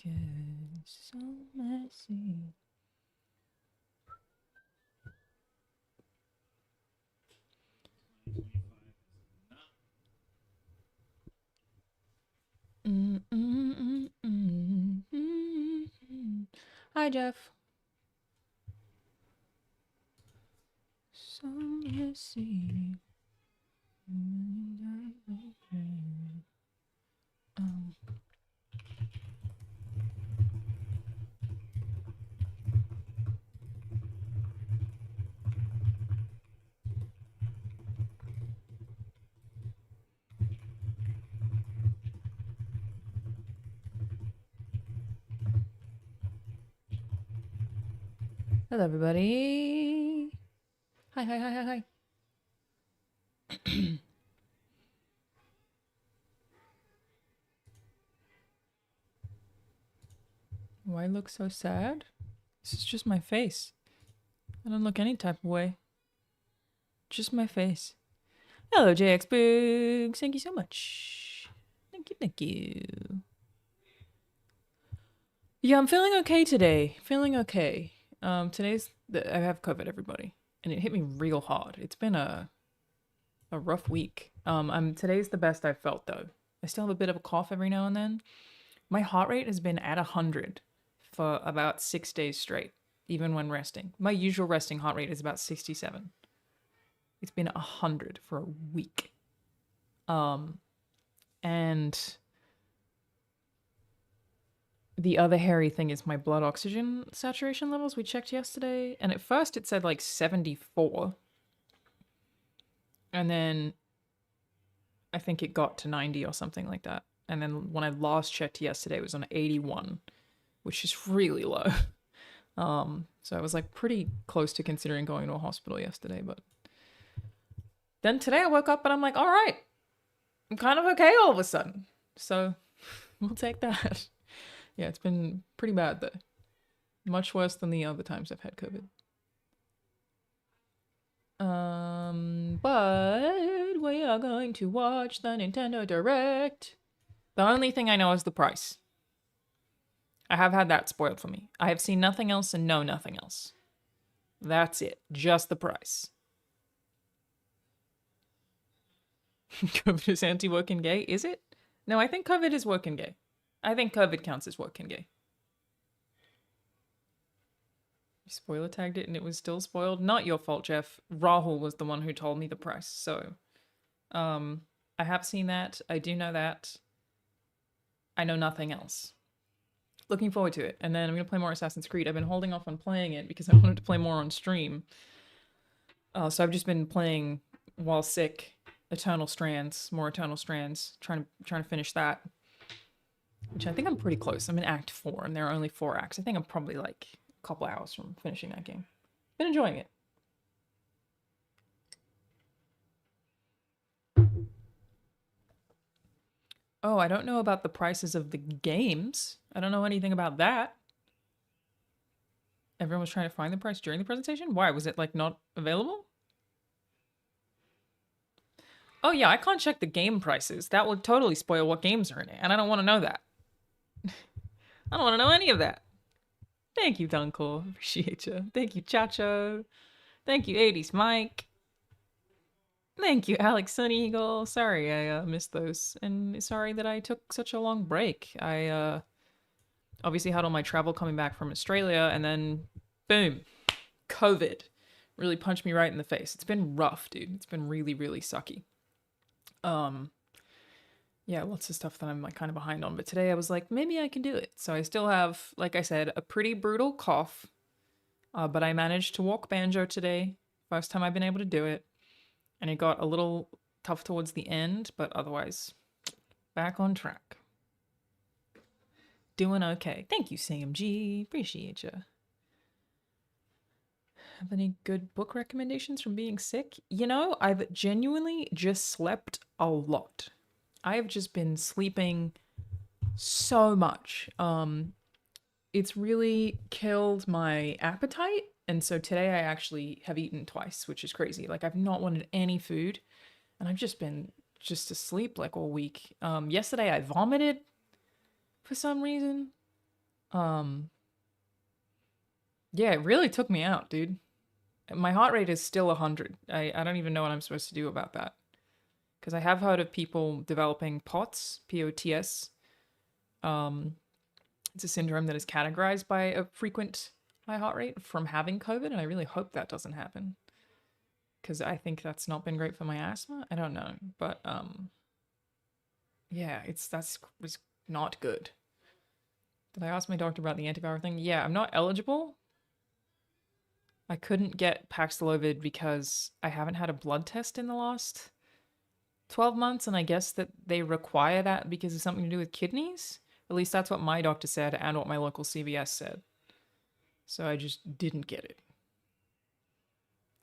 good, so messy. Hi, Jeff. So messy. Hello, everybody. Hi, hi, hi, hi, hi. Why look so sad? This is just my face. I don't look any type of way. Just my face. Hello, JX Boogs. Thank you so much. Thank you, thank you. Yeah, I'm feeling okay today. Feeling okay. I have COVID, everybody, and it hit me real hard. It's been a rough week. Today's the best I've felt though. I still have a bit of a cough every now and then. My heart rate has been at 100 for about 6 days straight, even when resting. My usual resting heart rate is about 67. It's been 100 for a week. And the other hairy thing is my blood oxygen saturation levels. We checked yesterday, and at first it said like 74. And then I think it got to 90 or something like that. And then when I last checked yesterday, it was on 81, which is really low. So I was like pretty close to considering going to a hospital yesterday, but then today I woke up and I'm like, all right, I'm kind of okay all of a sudden. So we'll take that. Yeah, it's been pretty bad though. Much worse than the other times I've had COVID. But we are going to watch the Nintendo Direct. The only thing I know is the price. I have had that spoiled for me. I have seen nothing else and know nothing else. That's it. Just the price. COVID is anti-working gay, is it? No, I think COVID is working gay. I think COVID counts as working gay. You spoiler tagged it and it was still spoiled. Not your fault, Jeff. Rahul was the one who told me the price. So, I have seen that. I do know that. I know nothing else. Looking forward to it. And then I'm going to play more Assassin's Creed. I've been holding off on playing it because I wanted to play more on stream. So I've just been playing while sick. More Eternal Strands. Trying to finish that. Which I think I'm pretty close. I'm in Act 4 and there are only 4 acts. I think I'm probably like a couple hours from finishing that game. Been enjoying it. Oh, I don't know about the prices of the games. I don't know anything about that. Everyone was trying to find the price during the presentation? Why? Was it like not available? Oh yeah, I can't check the game prices. That would totally spoil what games are in it, and I don't want to know that. I don't want to know any of that. Thank you, Dunkel. Appreciate you. Thank you, Chacho. Thank you, 80s Mike. Thank you, Alex Sun Eagle. Sorry I missed those, and sorry that I took such a long break. I obviously had all my travel coming back from Australia, and then boom, COVID really punched me right in the face. It's been rough, dude. It's been really, really sucky. Yeah, lots of stuff that I'm like kind of behind on, but today I was like, maybe I can do it. So I still have, like I said, a pretty brutal cough, but I managed to walk banjo today. First time I've been able to do it. And it got a little tough towards the end, but otherwise, back on track. Doing okay. Thank you, Sam G. Appreciate you. Have any good book recommendations from being sick? You know, I've genuinely just slept a lot. I have just been sleeping so much. It's really killed my appetite. And so today I actually have eaten twice, which is crazy. Like I've not wanted any food and I've just been asleep like all week. Yesterday I vomited for some reason. Um, yeah, it really took me out, dude. My heart rate is still 100. I don't even know what I'm supposed to do about that. Because I have heard of people developing POTS, POTS. Um, it's a syndrome that is categorized by a frequent high heart rate from having COVID, and I really hope that doesn't happen. Because I think that's not been great for my asthma. I don't know, but yeah, was not good. Did I ask my doctor about the antiviral thing? Yeah, I'm not eligible. I couldn't get Paxlovid because I haven't had a blood test in the last 12 months, and I guess that they require that because of something to do with kidneys. At least that's what my doctor said and what my local CVS said. So I just didn't get it.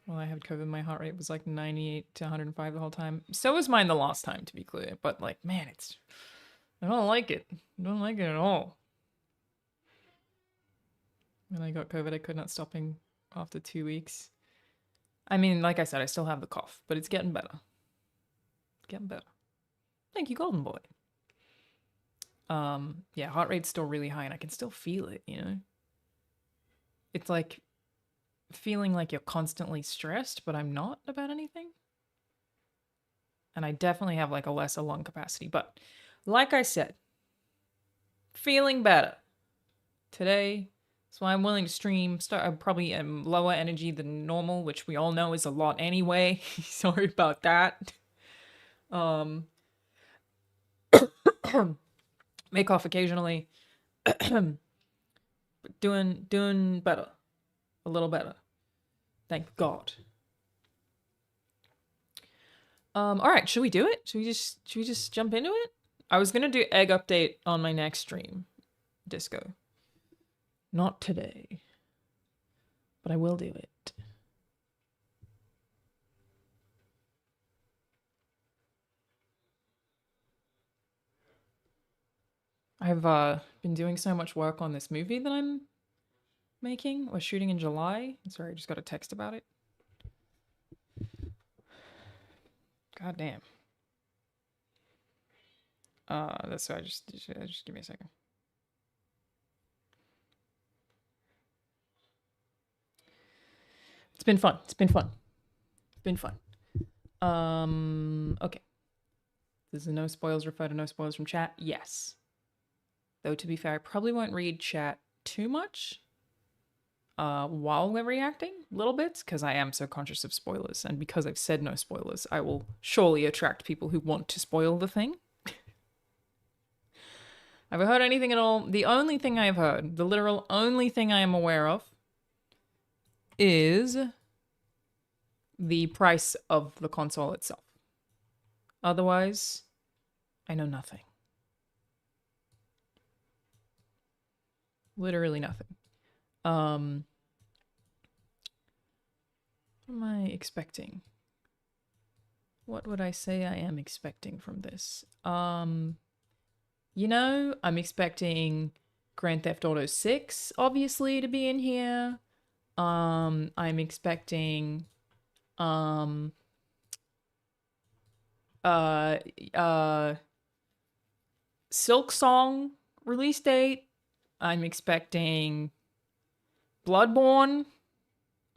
Well, I had COVID, my heart rate was like 98 to 105 the whole time. So was mine the last time, to be clear. But like, man, I don't like it. I don't like it at all. When I got COVID, I could not stopping after 2 weeks. I mean, like I said, I still have the cough, but it's getting better. It's getting better. Thank you, Golden Boy. Yeah, heart rate's still really high and I can still feel it, you know? It's like feeling like you're constantly stressed, but I'm not about anything. And I definitely have like a lesser lung capacity, but like I said, feeling better today. So I'm willing to stream. I probably am lower energy than normal, which we all know is a lot anyway. Sorry about that. Make off occasionally. But doing better. A little better. Thank God. All right, should we do it? Should we just jump into it? I was gonna do egg update on my next stream, Disco. Not today, but I will do it. I've been doing so much work on this movie that I'm making. We're shooting in July. Sorry, I just got a text about it. God damn. That's why just give me a second. It's been fun. It's been fun. It's been fun. Okay. There's a no spoilers refer to no spoilers from chat. Yes. Though to be fair, I probably won't read chat too much while we're reacting, little bits, because I am so conscious of spoilers, and because I've said no spoilers, I will surely attract people who want to spoil the thing. Have I heard anything at all? The only thing I've heard, the literal only thing I am aware of, is the price of the console itself. Otherwise, I know nothing. Literally nothing. What am I expecting? What would I say I am expecting from this? You know, I'm expecting Grand Theft Auto 6, obviously, to be in here. I'm expecting Silk Song release date. I'm expecting Bloodborne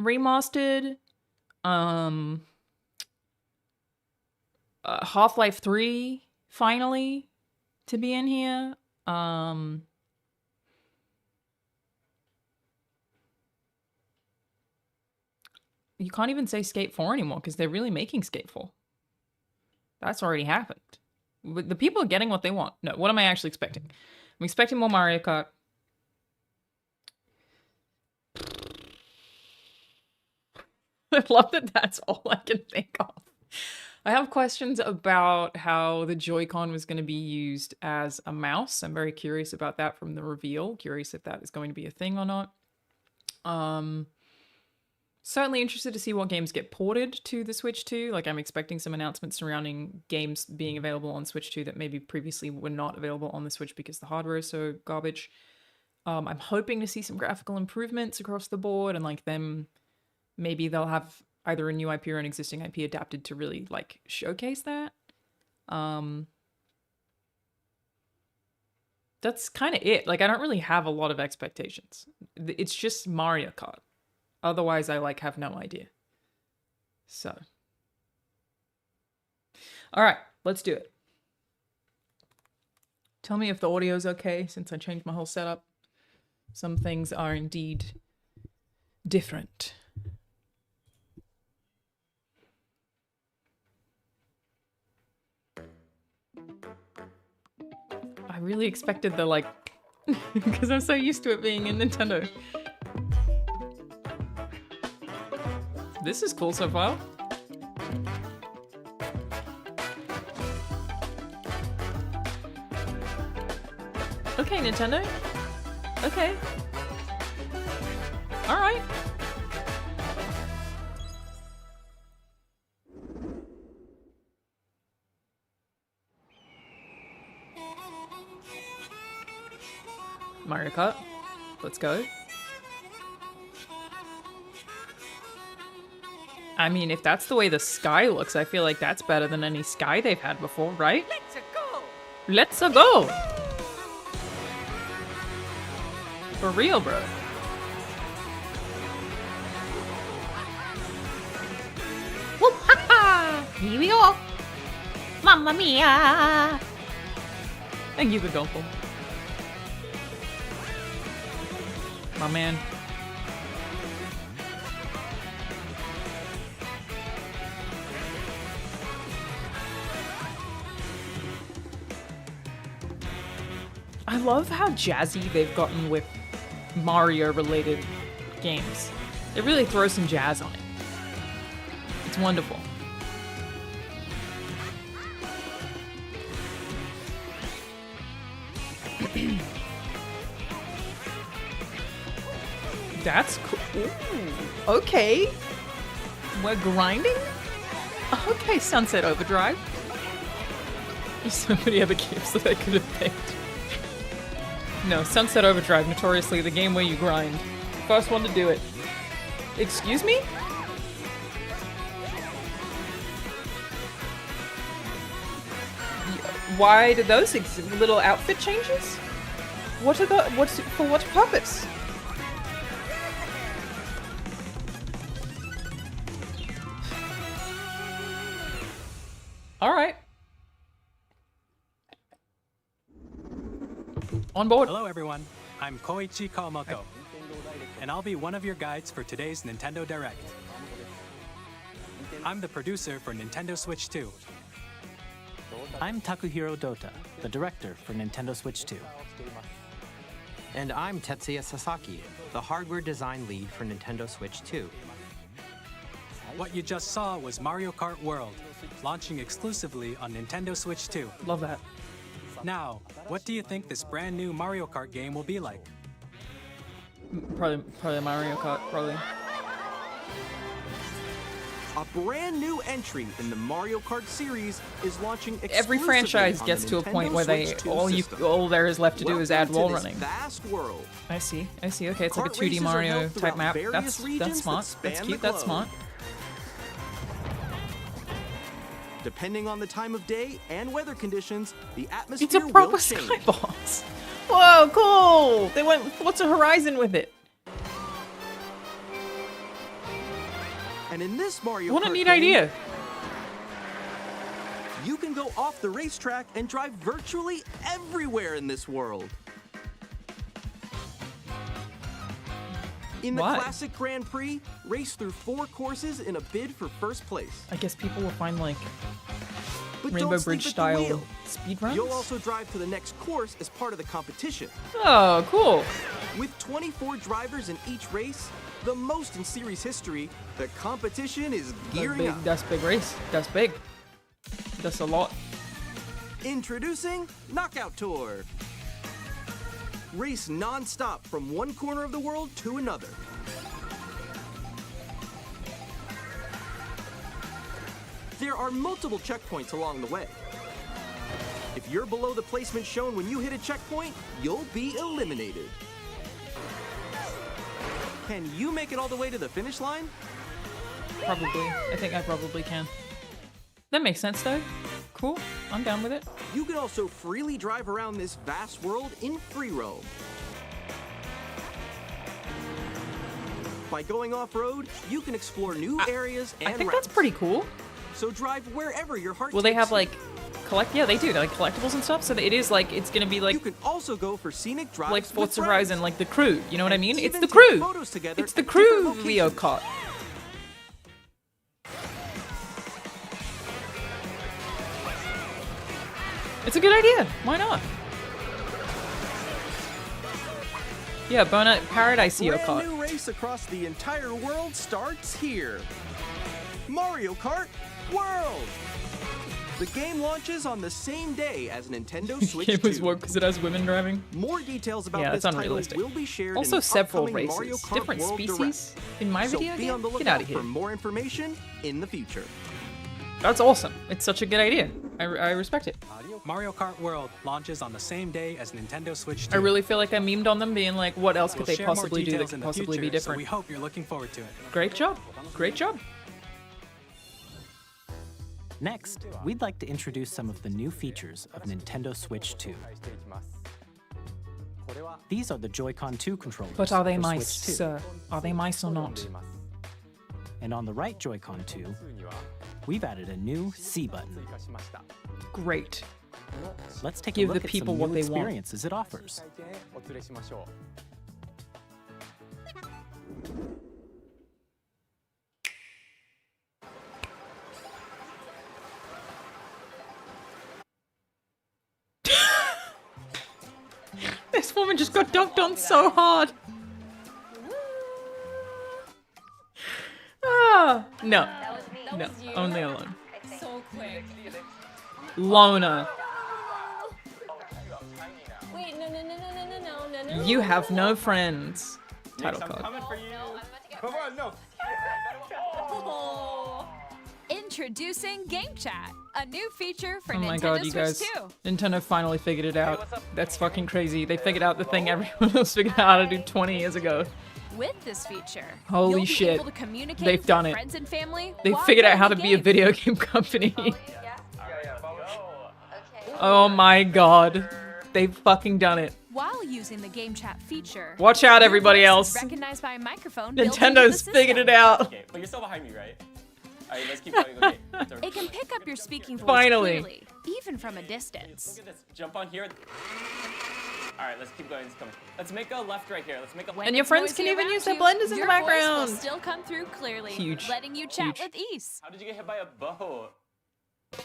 remastered. Half-Life 3 finally to be in here. You can't even say Skate 4 anymore because they're really making Skate 4. That's already happened. The people are getting what they want. No, what am I actually expecting? I'm expecting more Mario Kart. I love that that's all I can think of. I have questions about how the Joy-Con was going to be used as a mouse. I'm very curious about that from the reveal. Curious if that is going to be a thing or not. Certainly interested to see what games get ported to the Switch 2. Like, I'm expecting some announcements surrounding games being available on Switch 2 that maybe previously were not available on the Switch because the hardware is so garbage. I'm hoping to see some graphical improvements across the board, and like them, maybe they'll have either a new IP or an existing IP adapted to really like showcase that. That's kind of it. Like, I don't really have a lot of expectations. It's just Mario Kart. Otherwise, I like have no idea. So, all right, let's do it. Tell me if the audio's okay since I changed my whole setup. Some things are indeed different. I really expected the, like, because I'm so used to it being in Nintendo. This is cool so far. Okay, Nintendo. Okay. All right. Mario Kart. Let's go. I mean, if that's the way the sky looks, I feel like that's better than any sky they've had before, right? Let's go! Let's go! For real, bro. Whoop, ha ha! Here we go! Mamma mia! Thank you, Godolfo. My man. I love how jazzy they've gotten with Mario-related games. It really throws some jazz on it. It's wonderful. That's cool. Ooh, okay. We're grinding? Okay, Sunset Overdrive. There's so many other games that I could have picked. No, Sunset Overdrive, notoriously the game where you grind. First one to do it. Excuse me? Why do those little outfit changes? What are the, what's for what purpose? All right. On board. Hello everyone, I'm Koichi Kawamoto, and I'll be one of your guides for today's Nintendo Direct. I'm the producer for Nintendo Switch 2. I'm Takuhiro Dota, the director for Nintendo Switch 2. And I'm Tetsuya Sasaki, the hardware design lead for Nintendo Switch 2. What you just saw was Mario Kart World, launching exclusively on Nintendo Switch 2. Love that. Now, what do you think this brand new Mario Kart game will be like? Probably Mario Kart, probably. A brand new entry in the Mario Kart series is launching exclusively Every franchise on gets the to a Nintendo point where Switch 2 system. all there is left to do is add Welcome to wall this running. Vast world. I see. Okay, it's like a Kart 2D races are Mario held type throughout map. various That's regions smart. that span That's the cute. That's globe. smart. Depending on the time of day and weather conditions, the atmosphere It's a will proper change. skybox. Whoa, cool! They went Forza Horizon with it. And in this Mario What a Kart neat game, idea. you can go off the racetrack and drive virtually everywhere in this world. In the Why? classic Grand Prix, race through 4 courses in a bid for first place. I guess people will find like But Rainbow don't sleep Bridge at the style wheel. speed runs. You'll also drive to the next course as part of the competition. Oh, cool. With 24 drivers in each race, the most in series history, the competition is gearing up. That's big race. That's big. That's a lot. Introducing Knockout Tour. Race non-stop from one corner of the world to another. There are multiple checkpoints along the way. If you're below the placement shown when you hit a checkpoint, you'll be eliminated. Can you make it all the way to the finish line? Probably. I think I probably can. That makes sense though. Cool. I'm down with it. You can also freely drive around this vast world in free roam. By going off-road, you can explore new areas and I think routes. that's pretty cool. So drive wherever your heart Will they takes have you. like yeah, they do. They're like collectibles and stuff. So that it is like it's gonna be like You can also go for scenic drives like with Forza friends. Horizon, like the crew. You know what I And mean? It's even the take crew. photos together It's the at different crew Leo locations. Kart. It's a good idea. Why not? Yeah, Burnout Paradise Leo Brand Kart. new race across the entire world starts here. Mario Kart World. The game launches on the same day as Nintendo Switch It was 2. woke because it has women driving. More details about Yeah, this it's title unrealistic. will be shared Also, in the several upcoming races, Mario Kart different World species Direct. in my So video be on the game. Get lookout out of here. for more information in the future. That's awesome. It's such a good idea. I respect it. Mario Kart World launches on the same day as Nintendo Switch 2. I really feel like I memed on them, being like, what else We'll could they share more possibly do that details could in the possibly be future, so different? we hope you're looking forward to it. Great job. Great job. Next, we'd like to introduce some of the new features of Nintendo Switch 2. These are the Joy-Con 2 controllers. But are they for mice, Switch 2. sir? Are they mice or not? And on the right Joy-Con 2, we've added a new C button. Great. Let's take Give a the look at people some what new they want. experiences it offers. This woman just got dunked on so hard. Ah, no. No, only alone. So quick. Lona, Wait, no. you have no friends. Title card. Introducing Game Chat, a new feature for Oh my Nintendo god, you Switch guys. 2. Nintendo finally figured it out. That's fucking crazy. They figured out the thing everyone else figured out how to do 20 years ago. With this feature, Holy you'll be shit. able to communicate They've with done it. friends and family They while figured out playing how to the be a game. video game company. Oh my god. They've fucking done it. While using the Game Chat feature, Watch out, your everybody voice is else. recognized by a microphone built into the Nintendo's figured it system. out. Okay, but you're still behind me, right? Alright, let's keep going. Okay. It can pick up your speaking voice Finally. clearly, even from a distance. Look at this. Jump on here. Alright, let's keep going. Let's make a left right here. Let's make a When And your it's friends noisy can even around use their you, blenders in the your voice background. will still come through clearly, Huge. letting you chat Huge. with ease. How did you get hit by a bow?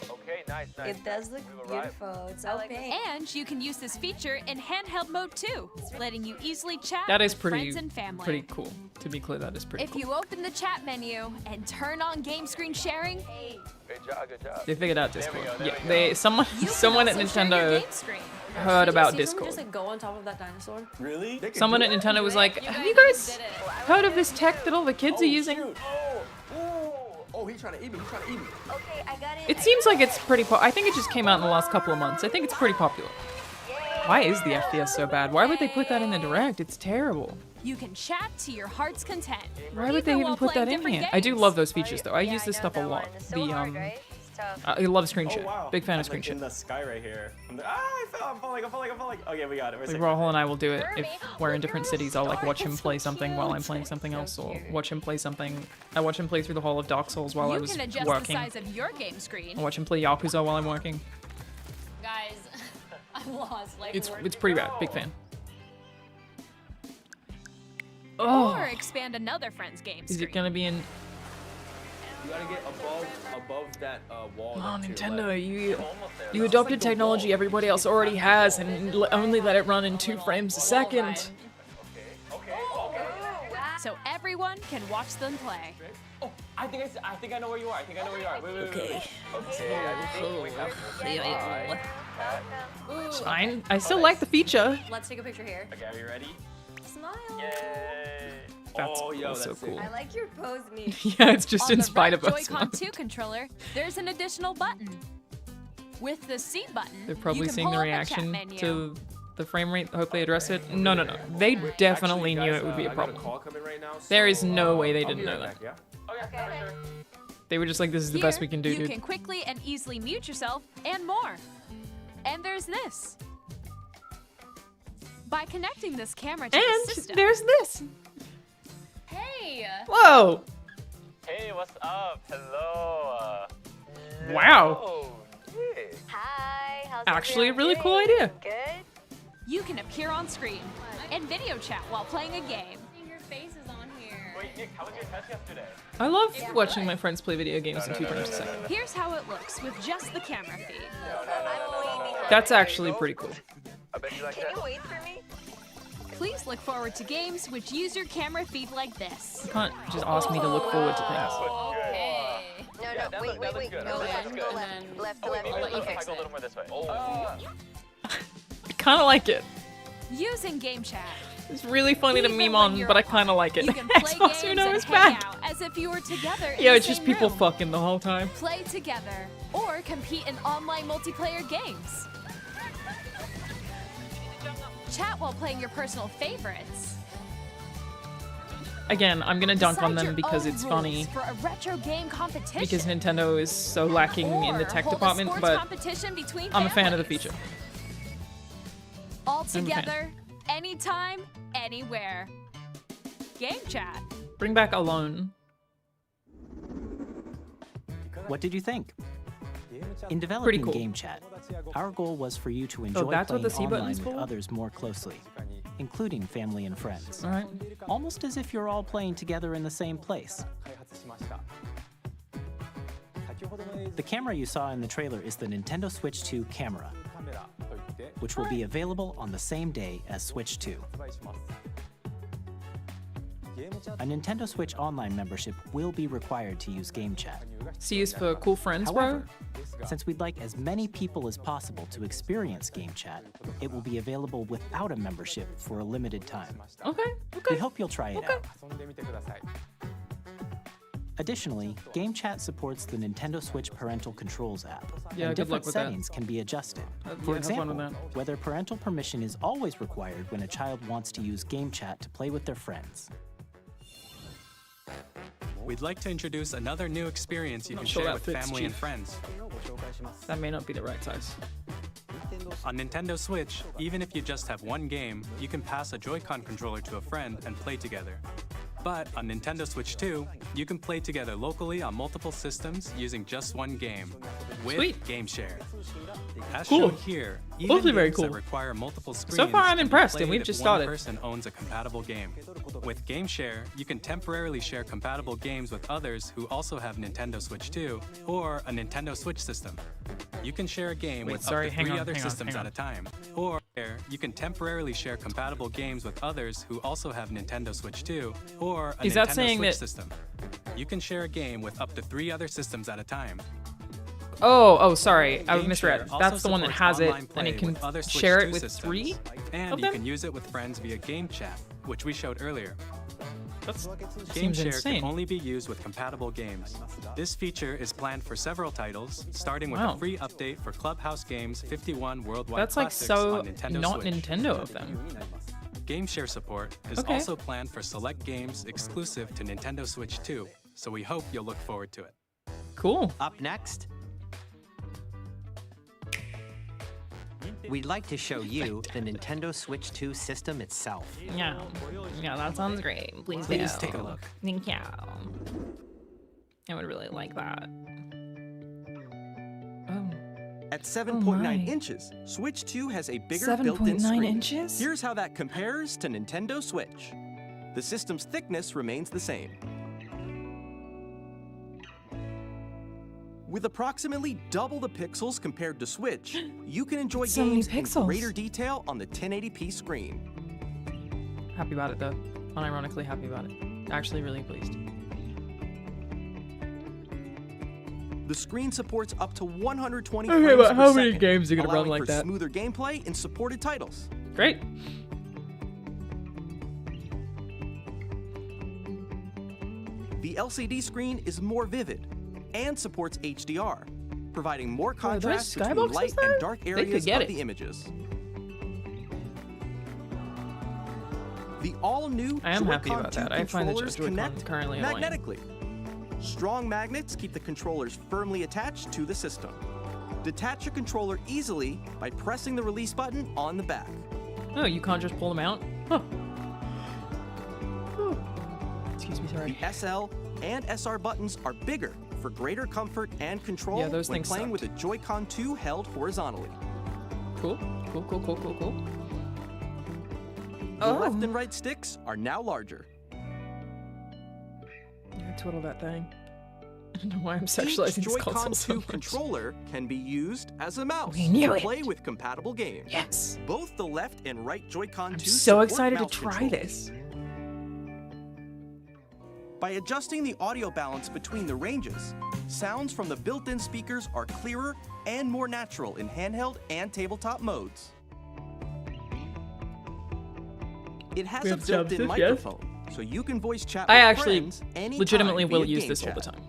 Okay, nice. It does look beautiful. It's so pink. And you can use this feature in handheld mode too, letting you easily chat That is with pretty, friends and family. pretty cool. To be clear, that is pretty If cool. you open the chat menu and turn on game screen sharing, Good job, good job. They figured out Discord. there Yeah, we they someone you someone at can also share your Nintendo game screen. heard about See someone Discord. just like go on top of that dinosaur? Really? Someone at Nintendo was like, "Have you guys heard of this tech that all the kids are using?" Oh, he's trying to eat me. He's trying to eat me. Okay, I got it. It seems like it's pretty. I think it just came out in the last couple of months. I think it's pretty popular. Why is the FPS so bad? Why would they put that in the direct? It's terrible. You can chat to your heart's content. Why would they even while put that playing in different here? I do games. love those features though. I use this stuff a lot. I love screen share. Big fan of screen share. In the sky right here. I fell. I'm falling. Okay, we got it. We're Like safe. Rahul and I will do it if we're in different cities. I'll like watch him play something while I'm playing something else, or watch him play something. I watch him play through the whole of Dark Souls while I You was can adjust working. the size of your game screen. I watch him play Yakuza while I'm working. Guys, I'm lost. Like, It's pretty bad. Big fan. Oh, Or expand another friend's game is screen. it gonna be in? You gotta get above that wall. Oh, Nintendo, you adopted technology everybody else already has, and only let it run in 2 frames a second. So everyone can watch them play. Oh, I think I know where you are. I think I know where you are. Wait. Okay. Okay. It's fine. I still like the feature. Let's take a picture here. Okay, are you ready? Smile. Yay! That's oh, yo, so that's cool. I like your pose, me. Yeah, it's just On in the spite right of us. Joy-Con 2 controller, there's an additional button. With the C button, They're you probably can seeing pull the up a chat reaction menu. to the frame rate. Hope they address it. No. They definitely knew it would be a I got a problem. call coming right now, There is so, no way they I'll didn't be know right that. back, yeah? Okay, for sure. They were just like, this is the Here, best we can do, you dude. can quickly and easily mute yourself and more. And there's this. By connecting this camera to And the system, there's this. Hey! Whoa. Hey, what's up? Hello. Wow. Yeah. Hi, how's Actually, a everyone really cool doing? idea. Good? you can appear on screen and video chat while playing a game. Your face is on here. Wait, Nick, how was your test yesterday? I love watching my friends play video games in 2 frames a second. Here's how it looks with just the camera feed. That's actually pretty cool. I bet you like Can that. you wait for me? Please look forward to games which use your camera feed like this. You can't just ask me to look forward to things. Okay. No, Yeah, that wait, looks wait. good. Go That left, looks go good. left. And then- Left to Oh, left. I'll let you If I fix go a it. little more this way. I kind of like it. Using game chat. It's really funny to Even meme when on, you're but I kind of like it. You can play Xbox games Uno and is hang back. out as if you were together in Yeah, the it's just same people room. fucking the whole time. Play together or compete in online multiplayer games. Chat while playing your personal favorites. Again, I'm gonna dunk on Decide them your because own it's rules funny. for a retro game competition. Because Nintendo is so lacking in the Or tech hold a department, sports but competition between I'm a fan of the families. feature. All I'm a fan. together, anytime, anywhere. Game chat. Bring back Alone. What did you think? In Pretty developing cool. Game Chat, our goal was for you to enjoy that's what playing the C online button's with for? others more closely, including family and friends. All right. Almost as if you're all playing together in the same place. The camera you saw in the trailer is the Nintendo Switch 2 camera, which will be available on the same day as Switch 2. A Nintendo Switch Online membership will be required to use Game Chat. C is for cool friends, However, bro. since we'd like as many people as possible to experience Game Chat, it will be available without a membership for a limited time. Okay. We Okay. hope you'll try it out. Additionally, Game Chat supports the Nintendo Switch Parental Controls app, Yeah, and good luck different with that. settings can be adjusted. Yeah, For have fun example, with that. whether parental permission is always required when a child wants to use Game Chat to play with their friends. We'd like to introduce another new experience you Not can sure share that with fits, family and Chief. friends. That may not be the right size. On Nintendo Switch, even if you just have one game, you can pass a Joy-Con controller to a friend and play together. But on Nintendo Switch 2, you can play together locally on multiple systems using just one game with Sweet. Game Share. As Cool. shown here, Both even are very games that cool. require multiple screens So far, I'm can be impressed, and played we've if just one started. person owns a compatible game. With Game Share, you can temporarily share compatible games with others who also have Nintendo Switch 2 or a Nintendo Switch system. You can share a game Wait, with sorry, up to hang 3 on, other hang on, systems hang at a time. Or you can temporarily share compatible games with others who also have Nintendo Switch 2 or a Is Nintendo that saying Switch that- system. You can share a game with up to 3 other systems at a time. Oh, sorry. I Game misread. Share also That's the one that supports has it, online and play it can with other Switch share 2 it with systems. 3 And of you them? can use it with friends via Game Chat, which we showed earlier. That Game seems Share insane. can only be used with compatible games. This feature is planned for several titles, starting with Wow. a free update for Clubhouse Games 51 Worldwide That's like Classics so on Nintendo not Switch. Nintendo of them. Game Share support is Okay. also planned for select games exclusive to Nintendo Switch 2, so we hope you'll look forward to it. Cool. Up next, we'd like to show you the Nintendo Switch 2 system itself. Yeah. Yeah, that sounds great. Please Please do. take a look. Thank you. I would really like that. Oh. At 7.9 my. inches, Switch 2 has a bigger built-in 7.9 screen. inches? Here's how that compares to Nintendo Switch. The system's thickness remains the same. With approximately double the pixels compared to Switch, you can enjoy So many games in pixels. greater detail on the 1080p screen. Happy about it, though. Unironically happy about it. Actually really pleased. The screen supports up to 120 Okay, frames but per how many second, games are gonna run allowing like for that? smoother gameplay in supported titles. Great. The LCD screen is more vivid and supports HDR, providing more Are those contrast between skyboxes light there? and dark They could areas get of it. the images. The all-new I am happy Joy-Con about 2 that. I find the controllers Joy-Con connect currently annoying. magnetically. Strong magnets keep the controllers firmly attached to the system. Detach a controller easily by pressing the release button on the back. Oh, you can't just pull them out? Huh. Whew. Excuse me, sorry. The SL and SR buttons are bigger for greater comfort and control Yeah, those when things playing sucked. with a Joy-Con 2 held horizontally. Cool. Cool. The left and right sticks are now larger. Yeah, twiddle that thing. I don't know why I'm sexualizing Each this Joy-Con console so 2 much. controller can be used as a mouse We knew to it. play with compatible games. Yes. Both the left and right Joy-Con 2 I'm so support excited to mouse try control. this. By adjusting the audio balance between the ranges, sounds from the built-in speakers are clearer and more natural in handheld and tabletop modes. It has We a have built-in substance, yes. microphone, so you can voice chat I with actually friends anytime legitimately will via use game this all the chat. time.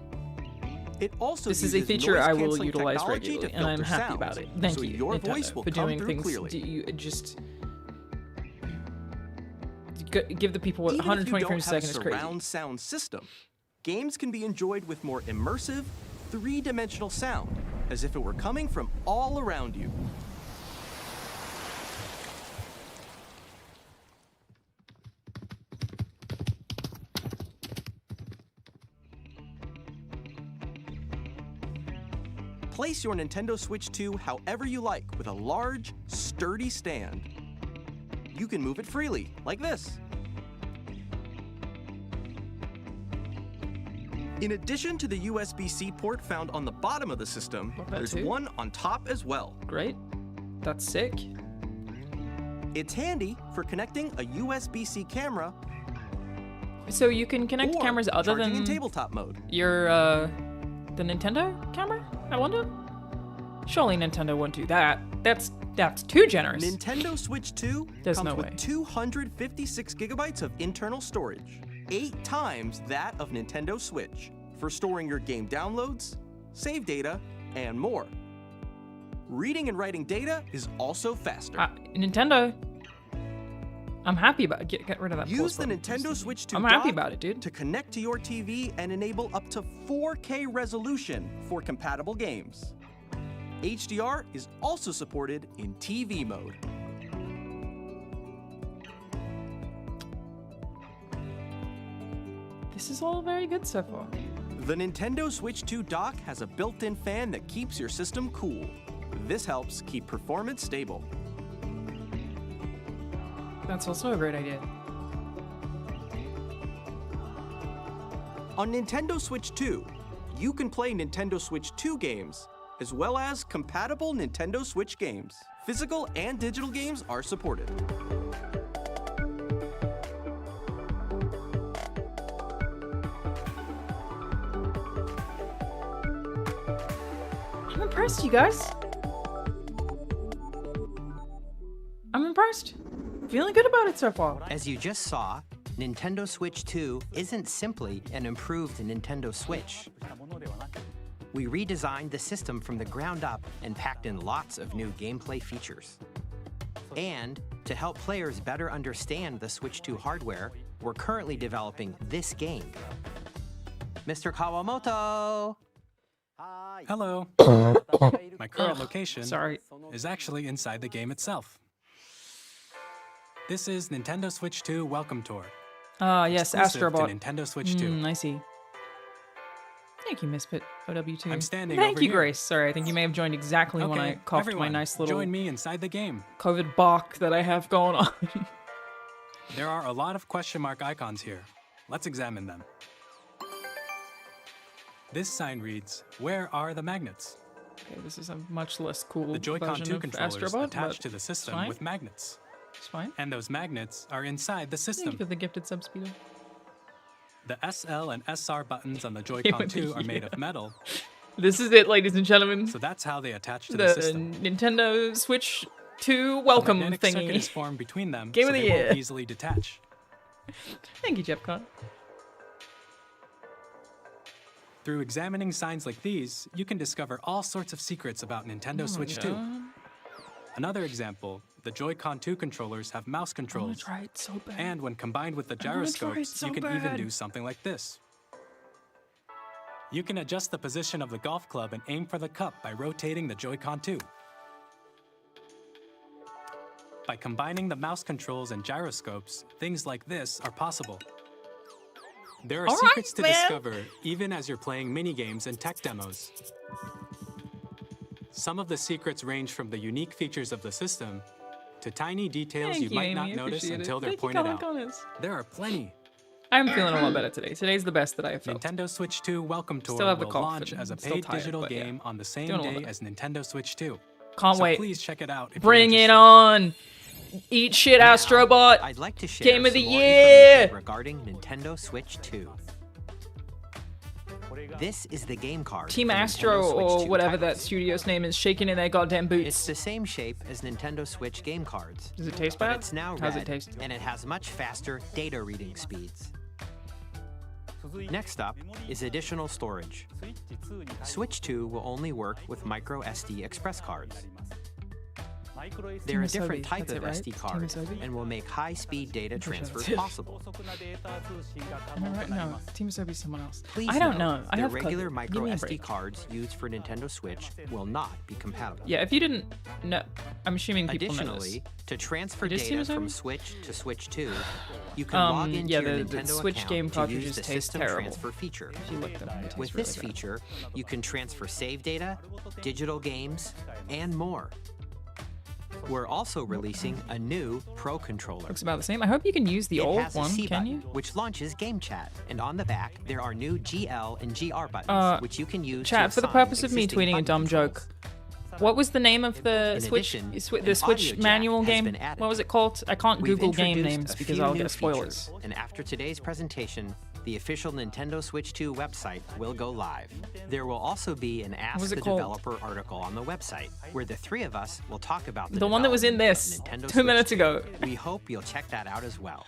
It also This is a uses feature I will noise-canceling utilize technology to regularly, and I'm filter happy sounds, about it. Thank so you, your Nintendo, voice will for come doing through things. clearly. Just give the people Even 120 if you frames a don't have second is a crazy. surround sound system, games can be enjoyed with more immersive, three-dimensional sound, as if it were coming from all around you. Place your Nintendo Switch 2 however you like with a large, sturdy stand. You can move it freely, like this. In addition to the USB-C port found on the bottom of the system, Love that there's too. one on top as well. Great. That's sick. It's handy for connecting a USB-C camera So you can connect or cameras other charging in than tabletop mode. your the Nintendo camera? I wonder. Surely Nintendo won't do that. That's too generous. Nintendo Switch 2 There's comes no with way. 256 gigabytes of internal storage, 8 times that of Nintendo Switch, for storing your game downloads, save data, and more. Reading and writing data is also faster. Nintendo. I'm happy about it. Get rid of that. Use pause the button. Nintendo Switch 2 I'm happy dock about it, dude. to connect to your TV and enable up to 4K resolution for compatible games. HDR is also supported in TV mode. This is all very good so far. The Nintendo Switch 2 dock has a built-in fan that keeps your system cool. This helps keep performance stable. That's also a great idea. On Nintendo Switch 2, you can play Nintendo Switch 2 games, as well as compatible Nintendo Switch games. Physical and digital games are supported. I'm impressed, you guys. I'm impressed. Feeling good about it so far. As you just saw, Nintendo Switch 2 isn't simply an improved Nintendo Switch. We redesigned the system from the ground up and packed in lots of new gameplay features. And to help players better understand the Switch 2 hardware, we're currently developing this game. Mr. Kawamoto! Hello. My current location Sorry. is actually inside the game itself. This is Nintendo Switch 2 Welcome Tour. Yes, exclusive Astrobot. to Nintendo Switch 2. I see. Thank you, Misfit OW2. I'm standing Thank over you, here. Grace. Sorry, I think you may have joined exactly when I Okay, coughed everyone, my nice little join me inside the game. COVID bark that I have going on. There are a lot of question mark icons here. Let's examine them. This sign reads, "Where are the magnets?" Okay, this is a much less cool The Joy-Con version 2 of controllers Astrobot, attached but to the system fine. with magnets. It's fine. And those magnets are inside the Thank you system. for the gifted subspeeder. The SL and SR buttons on the It Joy-Con would 2 be- are made of metal, This is it, ladies and gentlemen. so that's how they attach to The the system. Nintendo Switch 2 A welcome magnetic circuit is thingy. formed between them, Game so of the they year. won't easily detach. Thank you, Jepcon. Through examining signs like these, you can discover all sorts of secrets about Nintendo Switch 2. Another example, the Joy-Con 2 controllers have mouse I wanna controls. try it so bad. And when combined with the I wanna try it gyroscopes, so you can even bad. do something like this. You can adjust the position of the golf club and aim for the cup by rotating the Joy-Con 2. By combining the mouse controls and gyroscopes, things like this are possible. There are All secrets right, to man. discover even as you're playing minigames and tech demos. Some of the secrets range from the unique features of the system to tiny details Thank you you, might Amy. not I notice appreciate it. until they're Thank you, pointed Colin out. Connors. There are plenty. I'm feeling a lot better today. Today's the best that I have felt. Nintendo Switch 2 Welcome Tour Still have the will cough launch and as a still paid tired, digital but yeah. game on the same Doing a little day bit. as Nintendo Switch 2. Can't So wait. please check it out. If Bring you're it interested. on. Eat shit, Now, Astrobot. I'd like to share Game of some the more year. information regarding Nintendo Switch 2. This is the game card. Team for Astro Nintendo Switch or 2 whatever that titles. studio's name is shaking in their goddamn It's boots. the same shape as Nintendo Switch game cards. Does it taste But bad? it's now How's red, it taste? and it has much faster data reading speeds. Next up is additional storage. Switch 2 will only work with micro SD express cards. They're a Team different Asobi, type that's of it, right? SD Team card Asobi? and will make high-speed data pretty sure transfers that's it. possible. Am I right? No, Team Asobi's someone else. Please I don't note, know. I the have regular Give micro me a SD break. cards used for Nintendo Switch will not be compatible. Yeah, if you didn't know, I'm assuming people know this. Additionally, to transfer It is Team data from Asobi? Switch to Switch 2, you can log into yeah, your the Nintendo Switch account game to cartridges use the taste system terrible. transfer feature. If you look them, they taste With really this bad. feature, you can transfer save data, digital games, and more. We're also releasing a new Pro controller. Looks about the same. I hope you can use the It old has a one, C can button, you? which launches Game Chat, and on the back there are new GL and GR buttons, which you can use. Chat, to for the assign purpose of me existing tweeting a button dumb controls. joke, what was the name of the In Switch, addition, the an Switch audio jack manual has game? been added. What was it called? I can't We've Google game introduced names a because few I'll new get spoilers. features, and after today's presentation, the official Nintendo Switch 2 website will go live. There will also be an Ask was it the called? Developer article on the website, where the three of us will talk about The one that was in development this of Nintendo 2 Switch minutes 2. ago. We hope you'll check that out as well.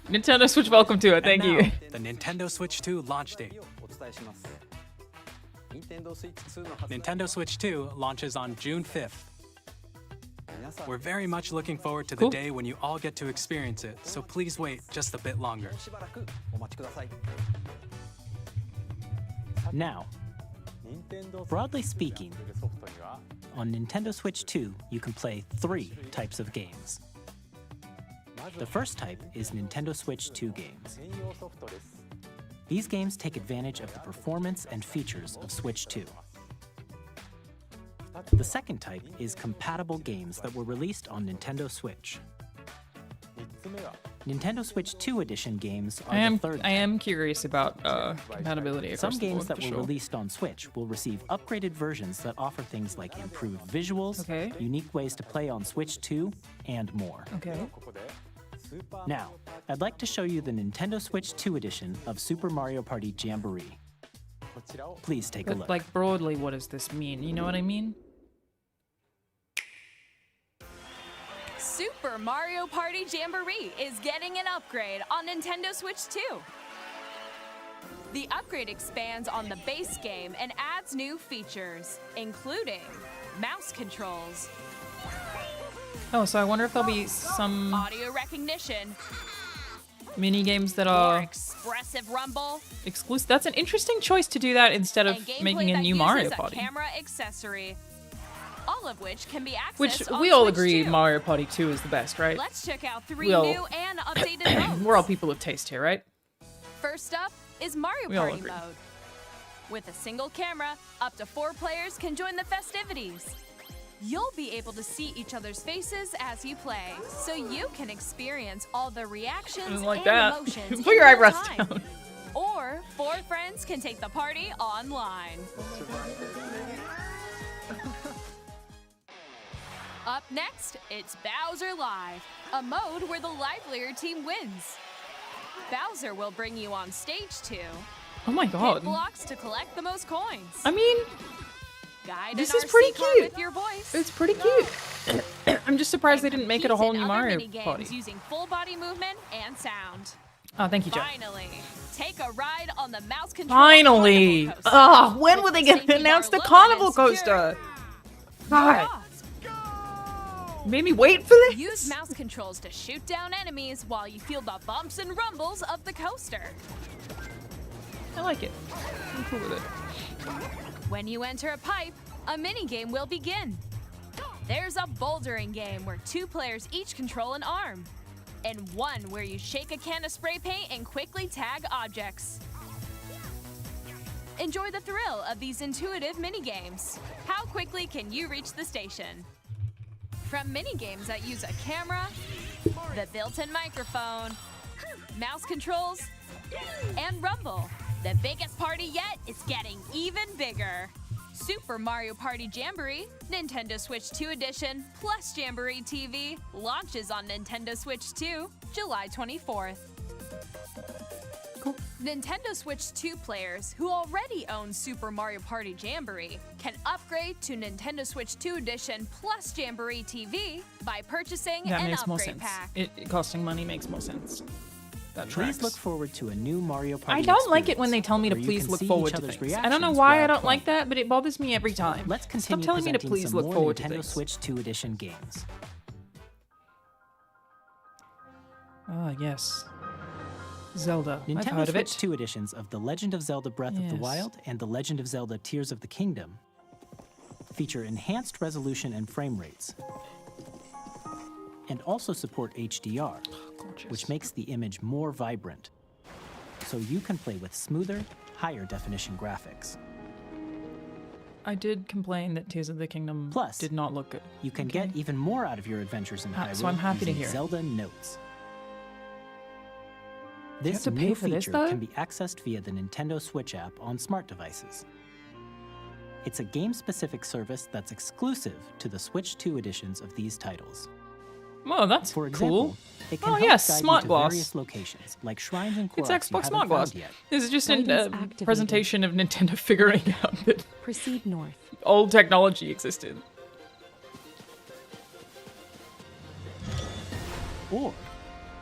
Nintendo Switch Welcome to it. Thank And you. now, the Nintendo Switch 2 launch date. Nintendo Switch 2 launches on June 5th. We're very much looking forward to the Cool. day when you all get to experience it, so please wait just a bit longer. Now, broadly speaking, on Nintendo Switch 2, you can play 3 types of games. The first type is Nintendo Switch 2 games. These games take advantage of the performance and features of Switch 2. The second type is compatible games that were released on Nintendo Switch. Nintendo Switch 2 edition games are the third I am curious about compatibility across Some the games board, that for were sure. released on Switch will receive upgraded versions that offer things like improved visuals, Okay. unique ways to play on Switch 2, and more. Okay. Now, I'd like to show you the Nintendo Switch 2 edition of Super Mario Party Jamboree. Please take a But look. like broadly, what does this mean? You know what I mean? Super Mario Party Jamboree is getting an upgrade on Nintendo Switch 2. The upgrade expands on the base game and adds new features, including mouse controls, Oh, so I wonder if there'll be some audio recognition, mini games that more are expressive rumble, exclusive. That's an interesting choice to do that instead of and gameplay making a that new uses Mario a Party. camera accessory. All of which can be accessed Which on we all Switch agree 2. Mario Party 2 is the best, right? Let's check out 3 We all- new and updated modes. We're all people of taste here, right? First up is Mario We all Party agree. mode. With a single camera, up to 4 players can join the festivities. You'll be able to see each other's faces as you play, so you can experience all the reactions Like and that. emotions Put in your real eyebrows time. down. Or 4 friends can take the party online. Up next, it's Bowser Live, a mode where the livelier team wins. Bowser will bring you on stage 2. Oh my Hit god. blocks to collect the most coins. I mean, Guide this an is pretty RC car cute. with your voice. it's pretty cute. I'm just surprised they didn't make it a whole Compete new in other Mario mini-games Party. using full body movement and sound. Oh, thank you, Jeff. Finally, take a ride on the mouse control Finally! Carnival Coaster. Ah, when With were they the gonna safety announce bar the low Carnival and secure. Coaster? God, Off. made me wait for this. Use mouse controls to shoot down enemies while you feel the bumps and rumbles of the coaster. I like it. I'm cool with it. When you enter a pipe, a minigame will begin. There's a bouldering game where 2 players each control an arm, and one where you shake a can of spray paint and quickly tag objects. Enjoy the thrill of these intuitive minigames. How quickly can you reach the station? From minigames that use a camera, the built-in microphone, mouse controls, and rumble, the biggest party yet is getting even bigger. Super Mario Party Jamboree, Nintendo Switch 2 Edition, plus Jamboree TV launches on Nintendo Switch 2, July 24th. Cool. Nintendo Switch 2 players who already own Super Mario Party Jamboree can upgrade to Nintendo Switch 2 Edition plus Jamboree TV by purchasing That an makes more upgrade sense. pack. It costing money makes more sense. That Please tracks. look forward to a new Mario Party I don't like it when they experience, tell me to where you please can look see forward each to other's things. I don't know reactions why I while don't like playing. that, but it bothers me every time. Let's Stop continue telling me to presenting please some look more forward to Nintendo things. Switch 2 Edition games. Ah, yes. Zelda. I've Nintendo heard of Switch it. 2 editions of The Legend of Zelda Breath of the Yes. Wild and The Legend of Zelda Tears of the Kingdom feature enhanced resolution and frame rates, and also support HDR, Gorgeous. which makes the image more vibrant, so you can play with smoother, higher definition graphics. I did complain that Tears of the Kingdom Plus, did not look good. You can Okay. get even more out of your adventures in Ah, Hyrule so I'm happy to using hear it. Zelda Notes. you This have to pay new for this, feature though? can be accessed via the Nintendo Switch app on smart devices. It's a game-specific service that's exclusive to the Switch 2 editions of these titles. Well, that's For example, cool. it can Oh, help yes, guide Smart you to Glass. various locations, like shrines and It's Koroks you Xbox haven't Smart found Glass. yet. This is just a Guidance activated. presentation of Nintendo figuring out that Proceed north. old technology existed. Or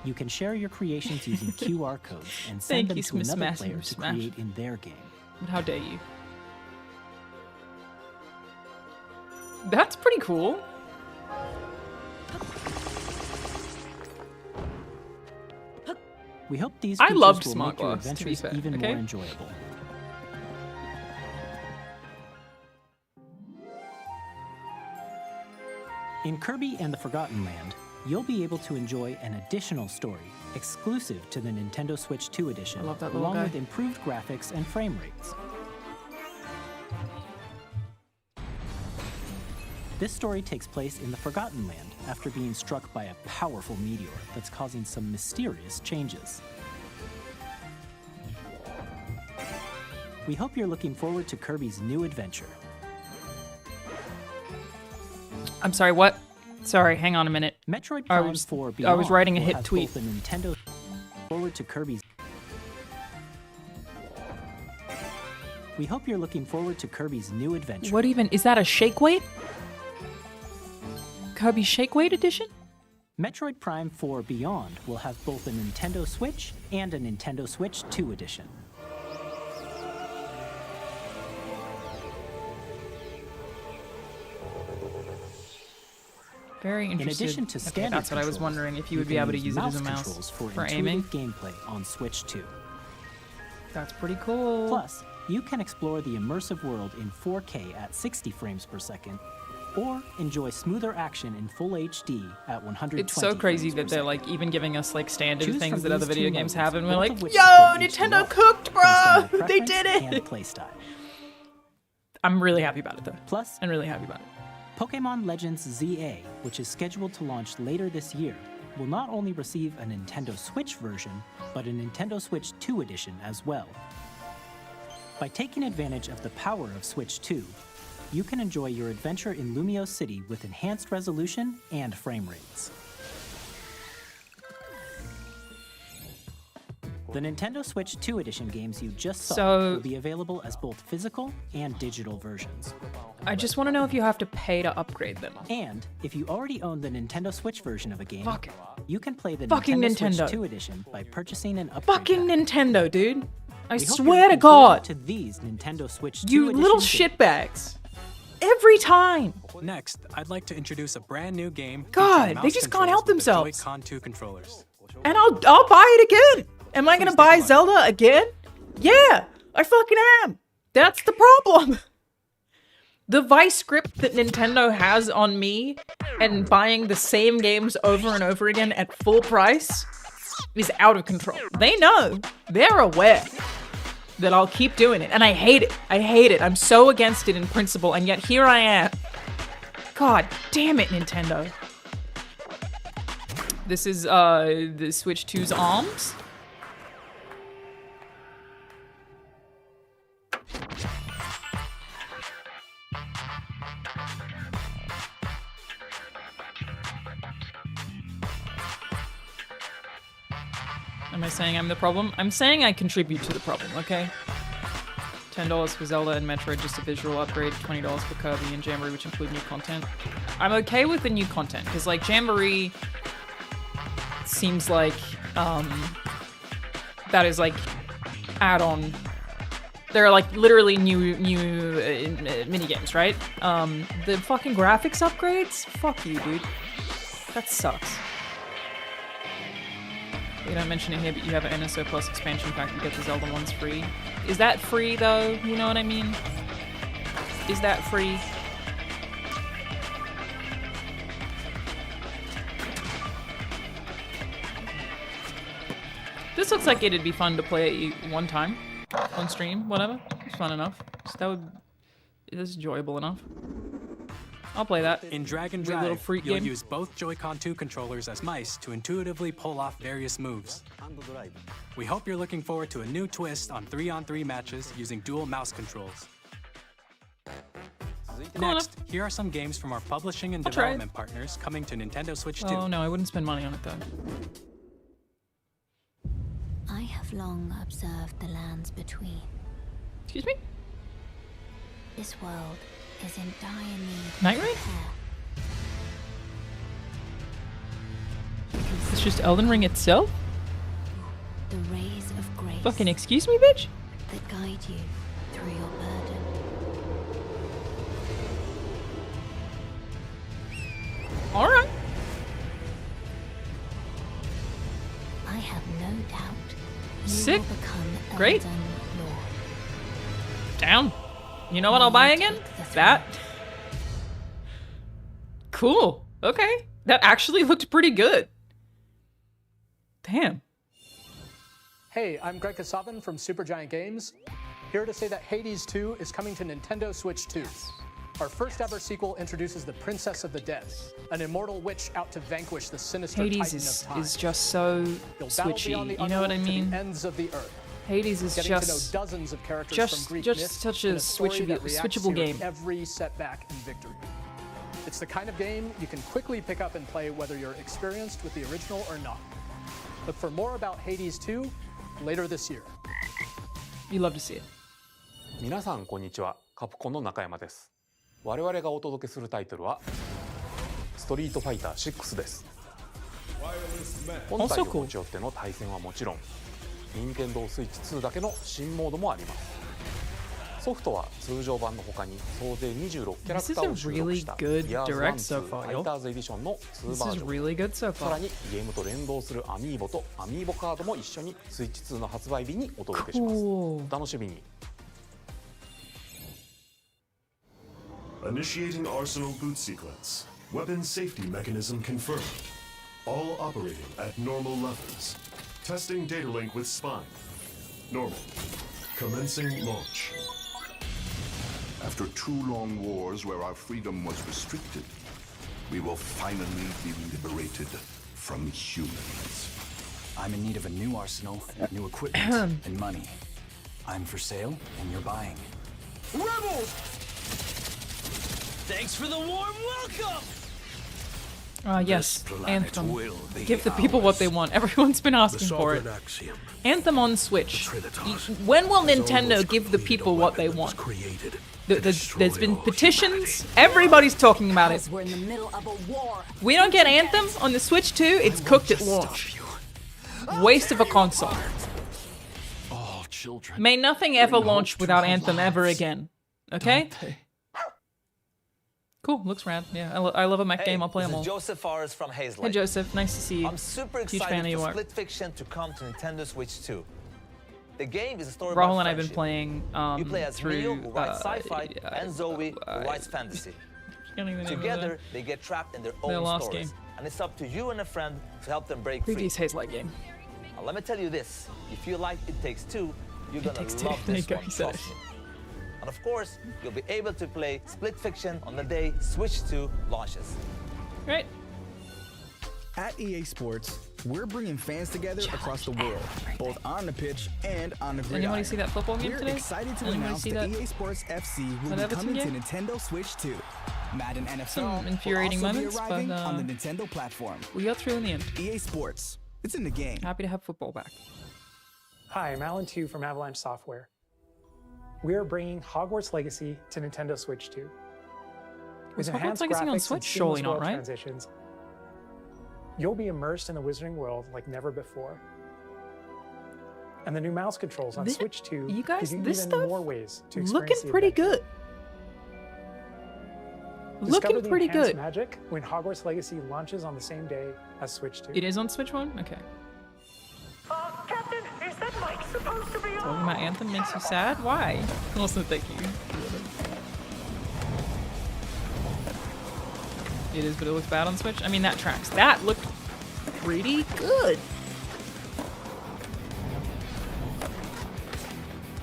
you can share your creations using QR codes and Thank send them you, to another Smash, player to Smash. create in their game. But how dare you? That's pretty cool. We hope these I features loved will Smart make your Glass, to be adventures fair, even okay? more enjoyable. In Kirby and the Forgotten Land, you'll be able to enjoy an additional story exclusive to the Nintendo Switch 2 edition, I love that little along guy. with improved graphics and frame rates. This story takes place in the Forgotten Land after being struck by a powerful meteor that's causing some mysterious changes. We hope you're looking forward to Kirby's new adventure. I'm sorry, what? Sorry, hang on a minute. Metroid I Prime was- 4 I Beyond was writing a will hit have tweet. both a Nintendo forward to Kirby's. We hope you're looking forward to Kirby's new adventure. What even? Is that a shake weight? Kirby Shake Weight Edition? Metroid Prime 4 Beyond will have both a Nintendo Switch and a Nintendo Switch 2 edition. Very In interested. addition to Okay, standard that's what I was controls, wondering, if you would be can able to use it as a controls mouse for for intuitive aiming. gameplay on Switch 2. That's pretty cool. Plus, you can explore the immersive world in 4K at 60 frames per second, or enjoy smoother action in full HD at 120 It's so crazy frames per that they're second. like even giving us like standard Choose things from that other these video two games modes, have, and we're both like, of which yo, support Nintendo HDR, cooked, based on bruh! your They preference did and it! playstyle. I'm really happy about it though. Plus, I'm really happy about it. Pokemon Legends ZA, which is scheduled to launch later this year, will not only receive a Nintendo Switch version, but a Nintendo Switch 2 edition as well. By taking advantage of the power of Switch 2, you can enjoy your adventure in Lumio City with enhanced resolution and frame rates. The Nintendo Switch 2 edition games you just saw So- will be available as both physical and digital versions. I just want to know if you have to pay to upgrade them. And if you already own the Nintendo Switch version of a game, Fuck. you can play the Fucking Nintendo Nintendo. Switch 2 edition by purchasing an upgrade Fucking pack. Nintendo, dude. I We hope you're swear to looking forward God. to these Nintendo Switch 2 You little edition shitbags. Every time. Next, I'd like to introduce a brand new game. God, featuring they mouse just can't controls help with the themselves. Joy-Con 2 controllers. And I'll buy it again. Am I gonna Please buy take one. Zelda again? Yeah. I fucking am. That's the problem. The vice grip that Nintendo has on me and buying the same games over and over again at full price is out of control. They know. They're aware that I'll keep doing it. And I hate it. I hate it. I'm so against it in principle, and yet here I am. God damn it, Nintendo. This is the Switch 2's arms. Am I saying I'm the problem? I'm saying I contribute to the problem, okay? $10 for Zelda and Metroid, just a visual upgrade, $20 for Kirby and Jamboree, which include new content. I'm okay with the new content, because like Jamboree seems like that is like add-on. There are like literally new mini games, right? The fucking graphics upgrades? Fuck you, dude. That sucks. They don't mention it here, but you have an NSO Plus expansion pack. You get the Zelda ones free. Is that free though? You know what I mean? Is that free? This looks like it'd be fun to play one time on stream, whatever. It's fun enough. So that would. It's enjoyable enough. I'll play that. In Drag and Little Drive, freak you'll game. use both Joy-Con 2 controllers as mice to intuitively pull off various moves. We hope you're looking forward to a new twist on 3-on-3 matches using dual mouse controls. Next, here are some games from our publishing and I'll try it. development partners coming to Nintendo Switch 2. Oh no, I wouldn't spend money on it though. I have long observed the lands between. Excuse me? This world is in dire need Night of Raid? repair. It's just Elden Ring itself? The rays of grace Fucking excuse me, bitch? that guide you through your burden. Alright. I have no doubt you Sick. will become Great. Elden Lord. Down. You know what I'll buy again? That. Cool. Okay. That actually looked pretty good. Damn. Hey, I'm Greg Kasavin from Supergiant Games, here to say that Hades 2 is coming to Nintendo Switch 2. Our first ever sequel introduces the Princess of the Dead, an immortal witch out to vanquish the sinister Hades titan of time. is just so You'll battle switchy. beyond the You know what I unknown to mean? the ends of the earth. Hades is Getting to know just dozens of characters just from Greek just myth such in a story that reacts switchable to your game. every setback and victory. It's the kind of game you can quickly pick up and play whether you're experienced with the original or not. Look for more about Hades 2 later this year. You love to see it. 皆さんこんにちは。カプコンの中山です。我々がお届けするタイトルはストリートファイター6です。本体を持ち寄っての対戦はもちろん、任天堂スイッチ2だけの新モードもあります。ソフトは通常版の他に総勢26キャラクターを収録した Years 1-2 ファイターズエディションの2バージョン。さらにゲームと連動するアミーボとアミーボカードも一緒にスイッチ2の発売日にお届けします。お楽しみに。Initiating Arsenal boot sequence. Weapon safety mechanism confirmed. All operating at normal levels. Testing data link with spine. Normal. Commencing launch. After 2 long wars where our freedom was restricted, we will finally be liberated from humans. I'm in need of a new arsenal, new equipment, and money. I'm for sale, and you're buying. Rebels! Thanks for the warm welcome! Yes, Anthem. Give the people what they want. Everyone's been asking for it. Anthem on Switch. When will Nintendo give the people what they want? There's been petitions. Everybody's talking about it. We don't get Anthem on the Switch 2. It's cooked at launch. Waste of a console. May nothing ever launch without Anthem ever again. Okay? Cool, looks rad. Yeah, I love a mech game. I'll play them all. Joseph Forrest from Hazelight. Hey Joseph, nice to see you. I'm super Huge fan excited of for you. Split Fiction to come to Nintendo Switch 2. The game is a story Rahul about and I've been friendship. playing You play as Neo, through who writes sci-fi, and Zoe, who writes fantasy. can't even name Together, they get trapped in their Their own last stories. game. And it's up to you and a friend to help them break free. Previous Haze-like game. Now, let me tell you this. If you like It Takes Two, you're It gonna Takes Two. love There this you go, one, you said trust me. And of course, you'll be able to play Split Fiction on the day Switch 2 launches. Right. At EA Sports, we're bringing fans together across the world, both on the pitch and on the gridiron. Anybody see that football game We're today? excited to Anybody announce see that that? EA Sports FC will That be Everton coming to game? Nintendo Switch 2. Madden NFL Some infuriating will also moments, be arriving but, on the Nintendo platform. We got through in the end. EA Sports, it's in the game. Happy to have football back. Hi, I'm Alan 2 from Avalanche Software. We are bringing Hogwarts Legacy to Nintendo Switch 2. Was With Hogwarts enhanced Legacy on graphics and Switch? seamless Surely not, world right? transitions, you'll be immersed in the Wizarding world like never before. And the new mouse controls on Switch 2 you guys, give you this even stuff more ways to looking experience the pretty adventure. good. Discover Looking the pretty enhanced good. magic when Hogwarts Legacy launches on the same day as Switch 2. It is on Switch 1? Okay. Captain, is that mic supposed to be on? Talking about Anthem makes you sad? Why? Also, thank you. It is, but it looks bad on Switch. I mean, that tracks. That looked pretty good.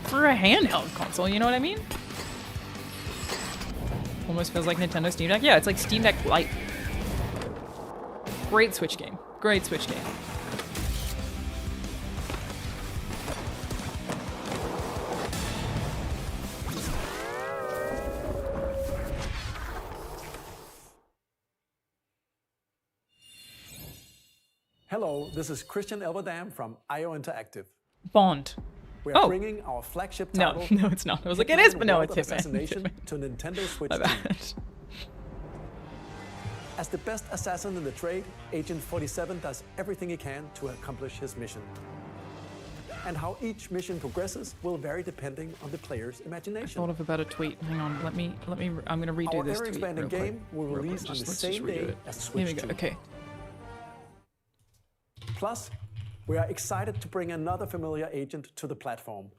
For a handheld console, you know what I mean? Almost feels like Nintendo Steam Deck. Yeah, it's like Steam Deck Lite. Great Switch game. Great Switch game. Hello, this is Christian Elverdam from IO Interactive. Bond. We are Oh. bringing our flagship No, title. no, it's not. I was like, it is, but no, World it's of Hitman. Assassination to Nintendo Switch My 2. bad. As the best assassin in the trade, Agent 47 does everything he can to accomplish his mission. And how each mission progresses will vary depending on the player's I imagination. thought of a better tweet. Hang on, let me. I'm gonna redo Our this tweet ever-expanding real quick. game will Real quick. release on the Let's same redo day it. as Here we Switch go. 2. Okay. Plus, we are excited to bring another familiar agent to the platform.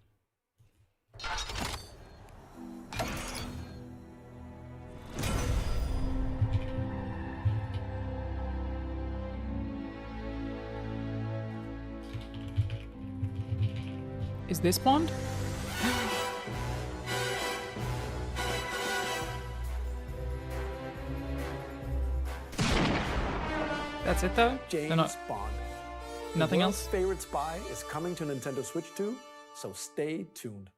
Is this Bond? That's it though? They're James not. Bond. Nothing The else? world's favorite spy is coming to Nintendo Switch 2, so stay tuned.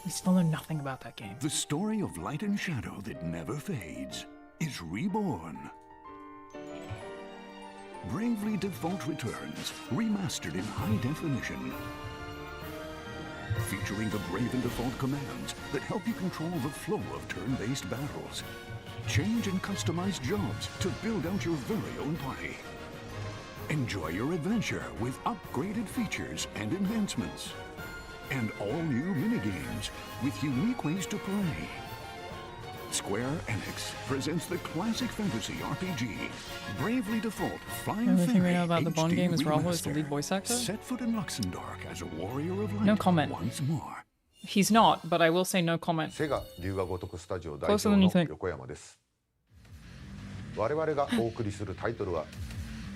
We still know nothing about that game. The story of light and shadow that never fades is reborn. Bravely Default returns, remastered in high definition. Featuring the Brave and Default commands that help you control the flow of turn-based battles. Change and customize jobs to build out your very own party. Enjoy your adventure with upgraded features and enhancements. And all new minigames with unique ways to play. Square Enix presents the classic fantasy RPG, Bravely Default Flying The only thing we Fury know about the Bond HD game is Rahul is the Remaster. lead voice actor. Set foot in Luxembourg as a warrior of light No comment. once more. He's not, but I will say no comment. セガ龍が如くスタジオ代 Closer 表 than you の think. 横山です。我々がお送りするタイトルは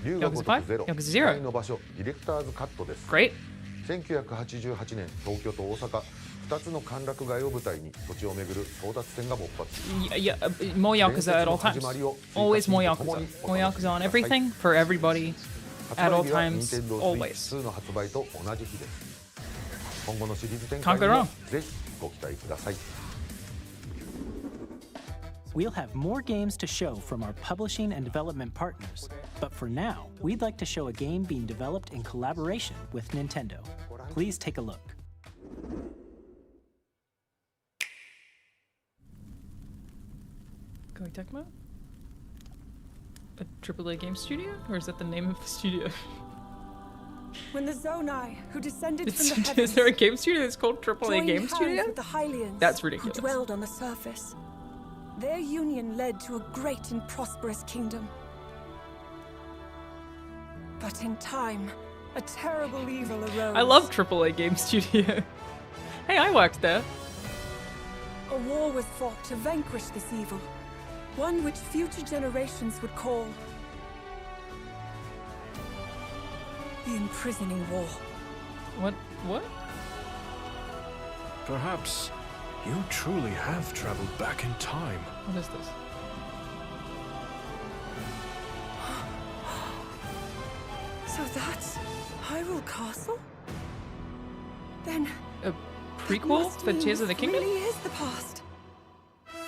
龍が如く Yakuza ゼロ 5? Yakuza Zero. 期待の場所ディレクターズカットです。 Great. 1988年東京と大阪2つの歓楽街を舞台に土地を巡る争奪戦が勃発。 Yeah, more Yakuza at all times. Always more Yakuza. More Yakuza on everything, for everybody, at all 発売日は times, Nintendo always. Switch 2の発売と同じ日です。今後のシリーズ展 Can't 開 go にも wrong. ぜひご期待ください。 We'll have more games to show from our publishing and development partners, but for now, we'd like to show a game being developed in collaboration with Nintendo. Please take a look. Koei Tecmo? A AAA game studio? Or is that the name of the studio? When the Zonai, who descended from the Is heavens, there a game studio that's called AAA joined Game hands Studio? with the Hylians, That's ridiculous. who dwelled on the surface, their union led to a great and prosperous kingdom. But in time, a terrible evil arose. I love AAA Game Studio. Hey, I worked there. A war was fought to vanquish this evil, one which future generations would call the imprisoning war. What? Perhaps you truly have traveled back in time. What is this? So that's Hyrule Castle? Then A prequel for Tears of the Kingdom? really is the past.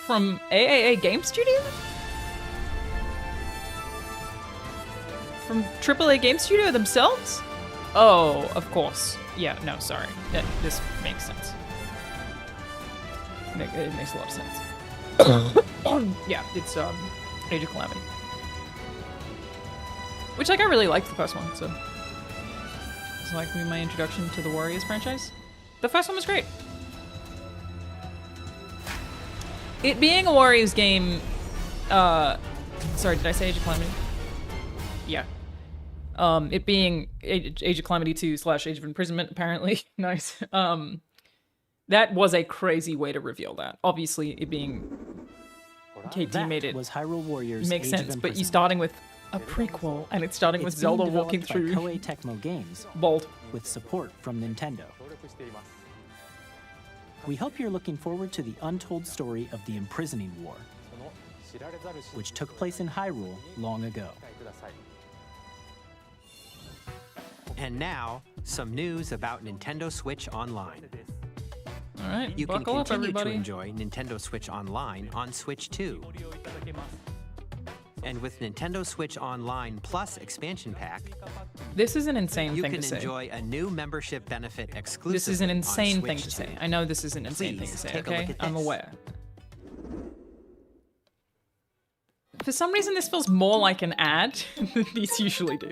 From AAA Game Studio? From AAA Game Studio themselves? Oh, of course. Yeah, no, sorry. This makes sense. It makes a lot of sense. Yeah, it's Age of Calamity. Which, like, I really liked the first one, so... It's like my introduction to the Warriors franchise. The first one was great. It being a Warriors game... Sorry, did I say Age of Calamity? Yeah. It being Age of Calamity 2 / Age of Imprisonment, apparently. Nice. That was a crazy way to reveal that. Obviously, it being KT made it was Hyrule Warriors makes Age of sense, but you Imprisonment. starting with a prequel, and it's starting with It's Zelda being walking developed through. by Koei Tecmo Games, Bold. with support from Nintendo. We hope you're looking forward to the untold story of the Imprisoning War, which took place in Hyrule long ago. And now, some news about Nintendo Switch Online. All right, You can buckle up, continue everybody. to enjoy Nintendo Switch Online on Switch 2. And with Nintendo Switch Online Plus expansion pack, This is an insane you thing can to say. enjoy a new membership benefit exclusively This is an insane on thing Switch to 2. say. I know this is an insane thing to Please say, take a look okay? at I'm this. aware. For some reason, this feels more like an ad than these usually do.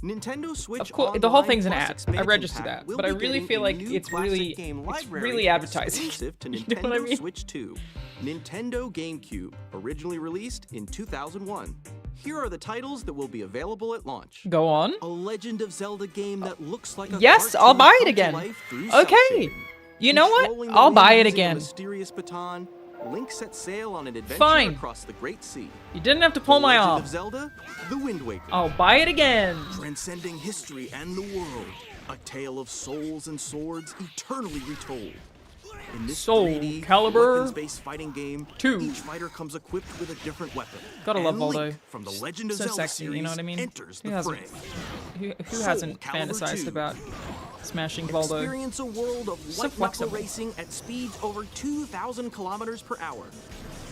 Nintendo Switch Of course, the whole Online thing's an Plus ad. I expansion register pack that, will but I be really getting feel a like new it's classic really, game it's library really advertising. exclusive to You Nintendo know what I mean? Switch 2. Nintendo GameCube, originally released in 2001. Here are the titles that will be available at launch. Go on. A Legend of Zelda game that looks like a Yes, cartoon I'll buy it come to again. life through Okay. cel-shading. You know what? Controlling the I'll wind buy it using a again. mysterious baton, Link sets sail on an adventure Fine. across the Great Sea. You didn't have to pull my Legend arm. of Zelda, The Wind Waker. I'll buy it again. Transcending history and the world. A tale of souls and swords eternally retold. In this Soul 3D, Calibur weapons-based fighting game, 2. each fighter comes equipped with a different weapon. Gotta love And Voldo. Link from the Legend of So Zelda sexy, series you know what I mean? enters Who the hasn't, fray. who Soul hasn't Calibur fantasized 2. about smashing Voldo? Experience a world of So white knuckle flexible. racing at speeds over 2,000 kilometers per hour.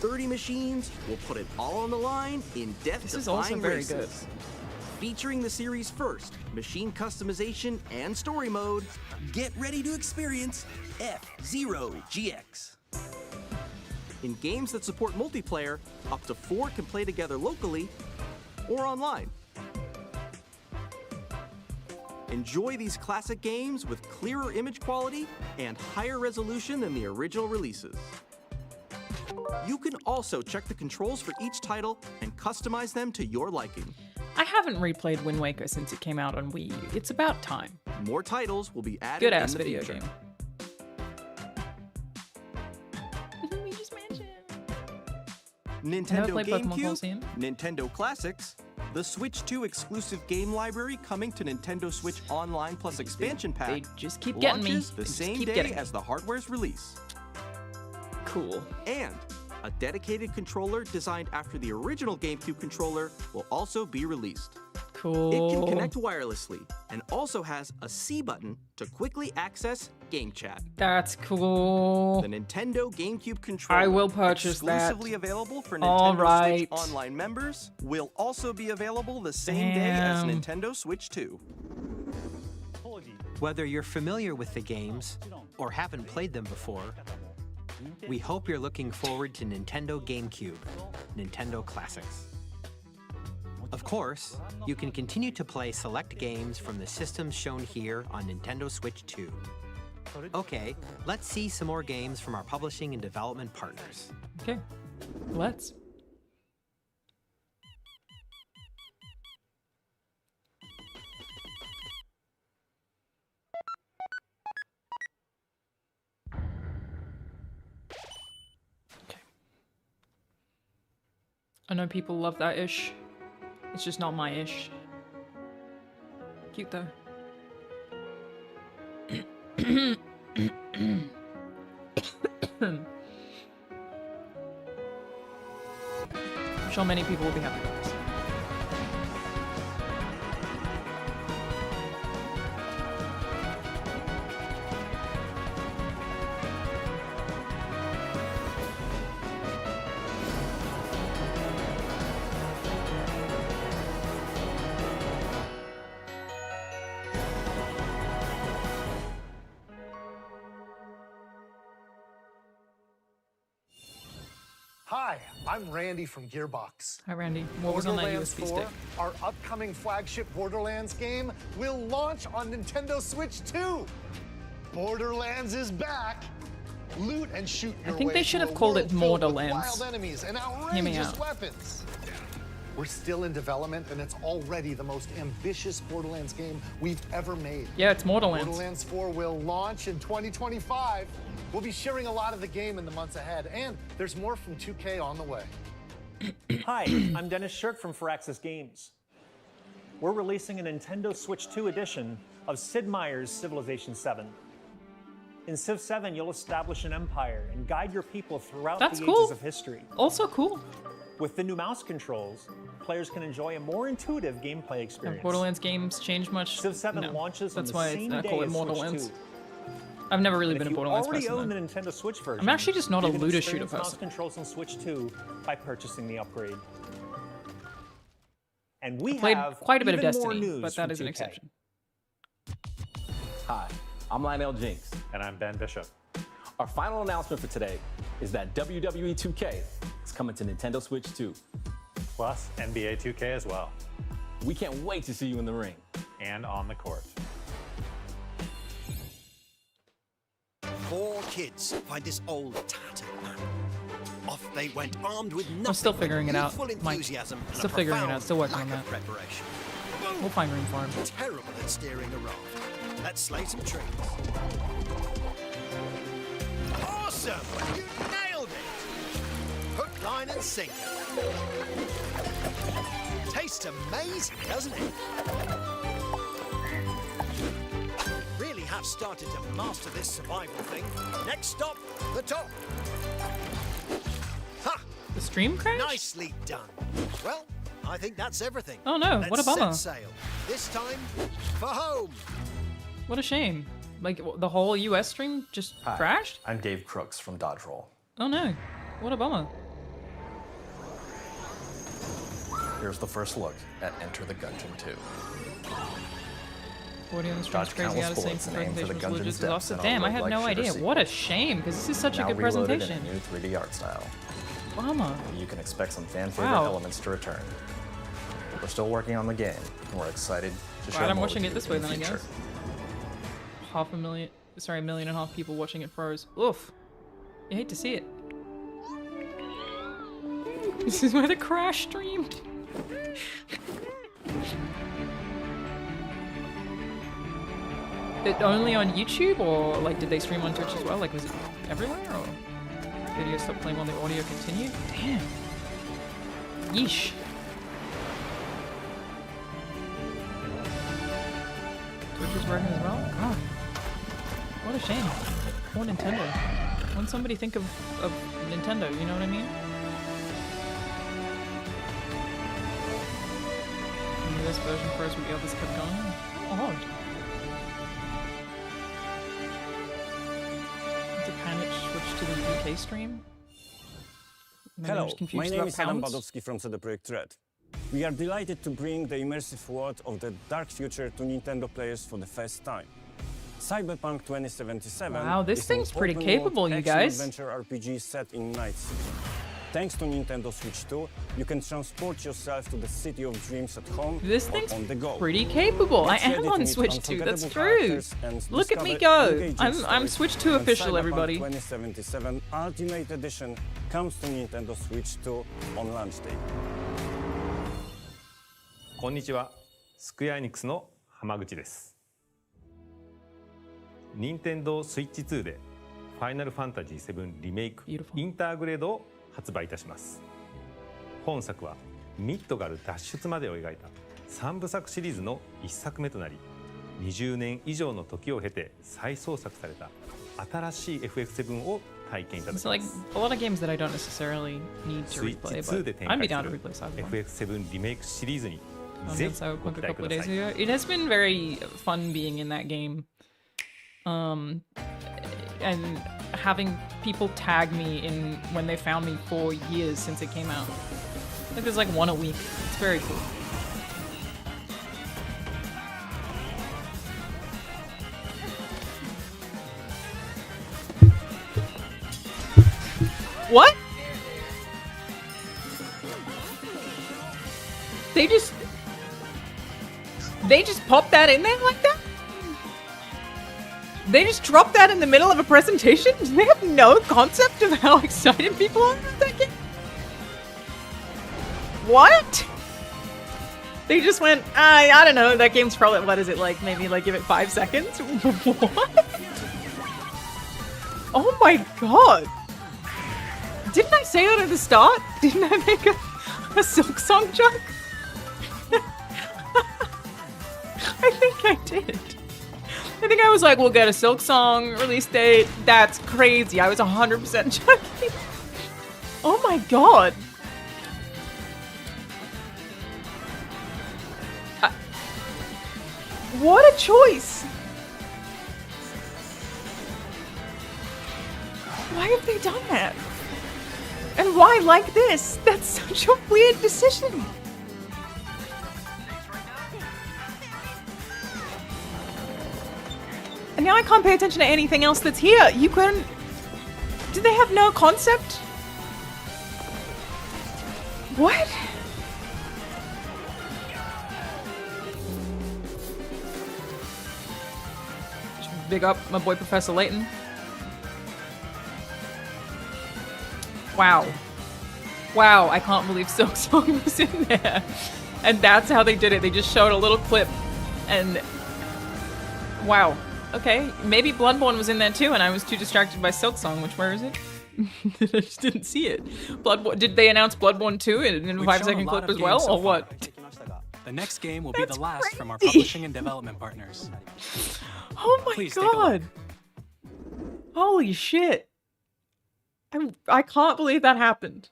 30 machines will put it all on the line in This is also death-defying very races. good. Featuring the series' first machine customization and story mode, get ready to experience F-Zero GX. In games that support multiplayer, up to 4 can play together locally or online. Enjoy these classic games with clearer image quality and higher resolution than the original releases. You can also check the controls for each title and customize them to your liking. I haven't replayed Wind Waker since it came out on Wii U. It's about time. More titles will be added Good in ass the video future. game. Nintendo played Pokemon GameCube, Colosseum. Nintendo Classics, the Switch 2 exclusive game library coming to Nintendo Switch Online Plus expansion pack. They just keep getting me. launches They the just same keep day getting me. as the hardware's release. Cool. And a dedicated controller designed after the original GameCube controller will also be released. Cool. It can connect wirelessly and also has a C button to quickly access Game Chat. That's cool. The Nintendo GameCube controller, I will purchase that. exclusively available for All Nintendo right. Switch Online members, will also be available the same day as Damn. Nintendo Switch 2. Whether you're familiar with the games or haven't played them before, we hope you're looking forward to Nintendo GameCube, Nintendo Classics. Of course, you can continue to play select games from the systems shown here on Nintendo Switch 2. Okay, let's see some more games from our publishing and development partners. Okay, let's. I know people love that ish. It's just not my ish. Cute though. I'm sure many people will be happy with this. Hi, I'm Randy from Gearbox. Hi, Randy. What was on that Borderlands USB 4, stick? our upcoming flagship Borderlands game, will launch on Nintendo Switch 2. Borderlands is back. Loot and shoot your I think way they should through have a called world it filled with Borderlands. wild enemies and Hear me outrageous out. weapons. We're still in development, and it's already the most ambitious Borderlands game we've ever made. Yeah, it's Borderlands. Borderlands 4 will launch in 2025. We'll be sharing a lot of the game in the months ahead, and there's more from 2K on the way. Hi, I'm Dennis Shirk from Firaxis Games. We're releasing a Nintendo Switch 2 edition of Sid Meier's Civilization 7. In Civ 7, you'll establish an empire and guide your people throughout That's the cool. ages of history. Also cool. With the new mouse controls, players can enjoy a more intuitive gameplay experience. Have Borderlands games changed much? Civ 7 No. launches That's on the why same I day call it as Switch Borderlands. 2. I've never really And been if a Borderlands you already person. own though. the Nintendo Switch version, I'm actually just not a you can looter shooter experience mouse person. controls on Switch 2 by purchasing the upgrade. And we I played have quite a bit of even more Destiny, news but that from is an 2K. exception. Hi, I'm Lionel Jinks. And I'm Ben Bishop. Our final announcement for today is that WWE 2K is coming to Nintendo Switch 2. Plus NBA 2K as well. We can't wait to see you in the ring. And on the court. 4 kids find this old tattered map. Off they went, armed with nothing I'm still figuring but it out, youthful Mike. enthusiasm and Still a figuring it profound out. Still working lack on of that. preparation. We'll find room for him. Terrible at steering a raft. Let's slay some trees. Awesome! You nailed it! Hook, line, and sinker. Tastes amazing, doesn't it? Really have started to master this survival thing. Next stop, the top. Ha! The stream crashed? Nicely done. Well, I think that's everything. Oh no, what a Let's bummer. set sail. This time, for home. What a shame. Like, the whole US stream just crashed? I'm Dave Crooks from Dodge Roll. Oh no. What a bummer. Here's the first look at Enter the Gungeon 2. Audio on the stream's Dodge crazy out of sync. countless bullets and aim for the Presentation was Gungeon's legit depths exhausted. in a Damn, I had roguelike no shooter idea. sequel. What a shame, because this is such a Now good reloaded presentation. in a new 3D art style. Bummer. You can expect some fan-favorite Wow. elements to return. We're still working on the game, and we're excited to share Right, I'm more watching with it you this way in the then, I future. guess. 1.5 people watching it froze. Oof. You hate to see it. This is where the crash streamed. It only on YouTube, or like did they stream on Twitch as well? Like was it everywhere, or video stopped playing while the audio continued? Damn. Yeesh. Twitch was working as well? God. What a shame. Poor Nintendo. Wouldn't somebody think of Nintendo, you know what I mean? The US version froze but the others kept going. How odd. Did Panic switch to the UK stream? Maybe I'm Hello, just my confused name about is Adam pounds. Badowski from CD Projekt Red. We are delighted to bring the immersive world of the dark future to Nintendo players for the first time. Cyberpunk 2077 Wow, this is an thing's pretty open-world capable, you guys. action-adventure RPG set in Night City. Thanks to Nintendo Switch 2, you can transport yourself to the city of dreams at home This or thing's on the go. pretty capable. I Get ready am to on meet Switch 2, that's unforgettable true. characters and Look at me discover go. engaging I'm stories Switch 2 when official, Cyberpunk everybody. 2077 Ultimate Edition comes to Nintendo Switch 2 on launch day. こんにちは、スクエアエニックスの浜口です。任天堂スイッチ2でファイナルファンタジー7リメイクインターグレードを発売いたします。本作はミッドガル脱出までを描いた3部作シリーズの1作目となり、20年以上の時を経て再創作された新しい FF7 を体験いただき So ま like す。 a lot of games that I don't necessarily need to スイッチ replay, 2 で but 展 I'd 開 be down to す replay る Cyberpunk. FF7 リメイクシリーズに I ぜ did ひご Cyberpunk 期 a 待 couple く of だ days さい。 ago. It has been very fun being in that game. And having people tag me in when they found me for years since it came out. Like there's like one a week. It's very cool. What? They just popped that in there like that? They just dropped that in the middle of a presentation? They have no concept of how excited people are about that game? What? They just went, I don't know, that game's probably, what is it, like, maybe, like, give it 5 seconds? What? Oh my god. Didn't I say that at the start? Didn't I make a Silk Song joke? I think I did. I think I was like, we'll get a Silk Song release date. That's crazy. I was 100% joking. Oh my god. What a choice. Why have they done that? And why like this? That's such a weird decision. And now I can't pay attention to anything else that's here. You couldn't... Do they have no concept? What? Big up my boy Professor Layton. Wow. Wow, I can't believe Silk Song was in there. And that's how they did it. They just showed a little clip and... Wow. Okay, maybe Bloodborne was in there too and I was too distracted by Silk Song, which, where is it? I just didn't see it. Bloodborne, did they announce Bloodborne 2 in a 5-second clip as well, or what? The next game will be the last from our publishing and development partners. Oh my Please take a god! Holy shit! I can't believe that happened.